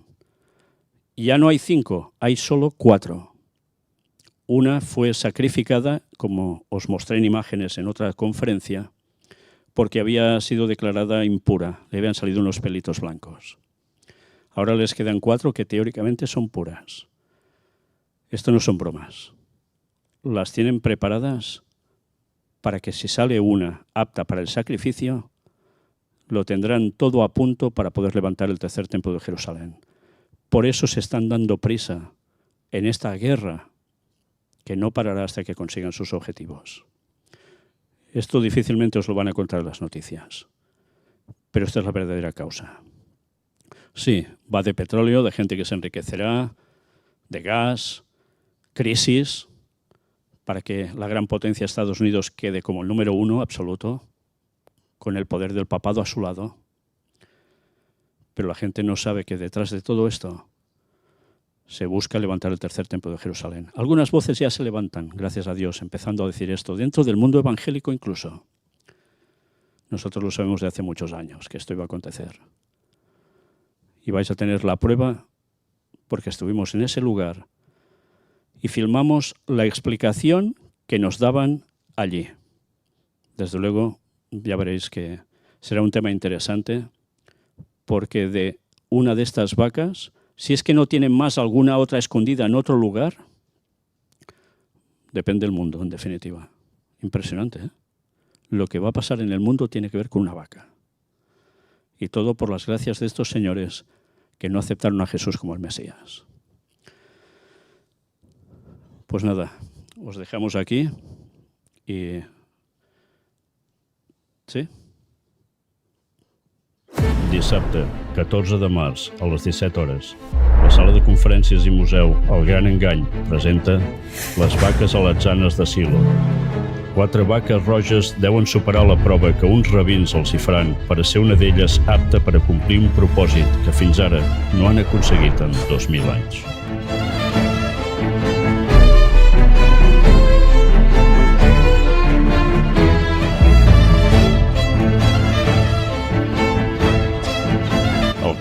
Ya no hay 5, hay solo 4. Una fue sacrificada, como os mostré en imágenes en otra conferencia, porque había sido declarada impura, le habían salido unos pelitos blancos. Ahora les quedan 4 que teóricamente son puras. Esto no son bromas. Las tienen preparadas para que si sale una apta para el sacrificio, lo tendrán todo a punto para poder levantar el tercer templo de Jerusalén. Por eso se están dando prisa en esta guerra que no parará hasta que consigan sus objetivos. Esto difícilmente os lo van a contar en las noticias, pero esta es la verdadera causa. Sí, va de petróleo, de gente que se enriquecerá, de gas, crisis, para que la gran potencia Estados Unidos quede como el número 1 absoluto, con el poder del papado a su lado. Pero la gente no sabe que detrás de todo esto se busca levantar el tercer templo de Jerusalén. Algunas voces ya se levantan, gracias a Dios, empezando a decir esto, dentro del mundo evangélico incluso. Nosotros lo sabemos de hace muchos años, que esto iba a acontecer. Y vais a tener la prueba, porque estuvimos en ese lugar y filmamos la explicación que nos daban allí. Desde luego, ya veréis que será un tema interesante, porque de una de estas vacas, si es que no tienen más alguna otra escondida en otro lugar, depende del mundo, en definitiva. Impresionante, ¿eh? Lo que va a pasar en el mundo tiene que ver con una vaca. Y todo por las gracias de estos señores que no aceptaron a Jesús como el Mesías. Pues nada, os dejamos aquí y... ¿Sí?
Dissabte, 14 de març, a les 17 hores. La sala de conferències i museu El Gran Engany presenta Les vaques alatzanes de Silo. 4 vaques roges deuen superar la prova que uns rabins els hi faran per a ser una d'elles apta per a complir un propòsit que fins ara no han aconseguit en 2000 anys.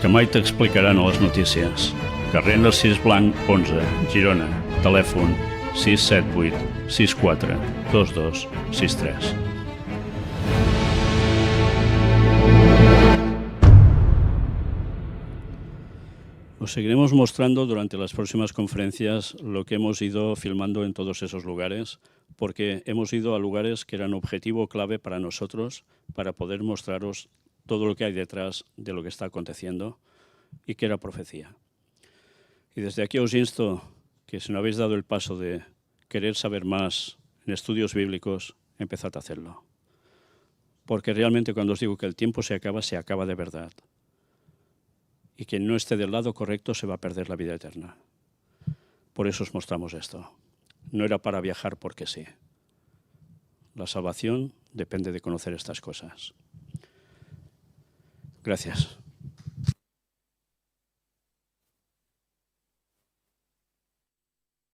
Que mai t'explicaran a les notícies. Carrer Narcís Blanc, 11, Girona. Telèfon 678 64 22 63.
Os seguiremos mostrando durante las próximas conferencias lo que hemos ido filmando en todos esos lugares, porque hemos ido a lugares que eran objetivo clave para nosotros, para poder mostraros todo lo que hay detrás de lo que está aconteciendo y que era profecía. Y desde aquí os insto que si no habéis dado el paso de querer saber más en estudios bíblicos, empezad a hacerlo. Porque realmente cuando os digo que el tiempo se acaba de verdad. Y quien no esté del lado correcto se va a perder la vida eterna. Por eso os mostramos esto. No era para viajar porque sí. La salvación depende de conocer estas cosas. Gracias.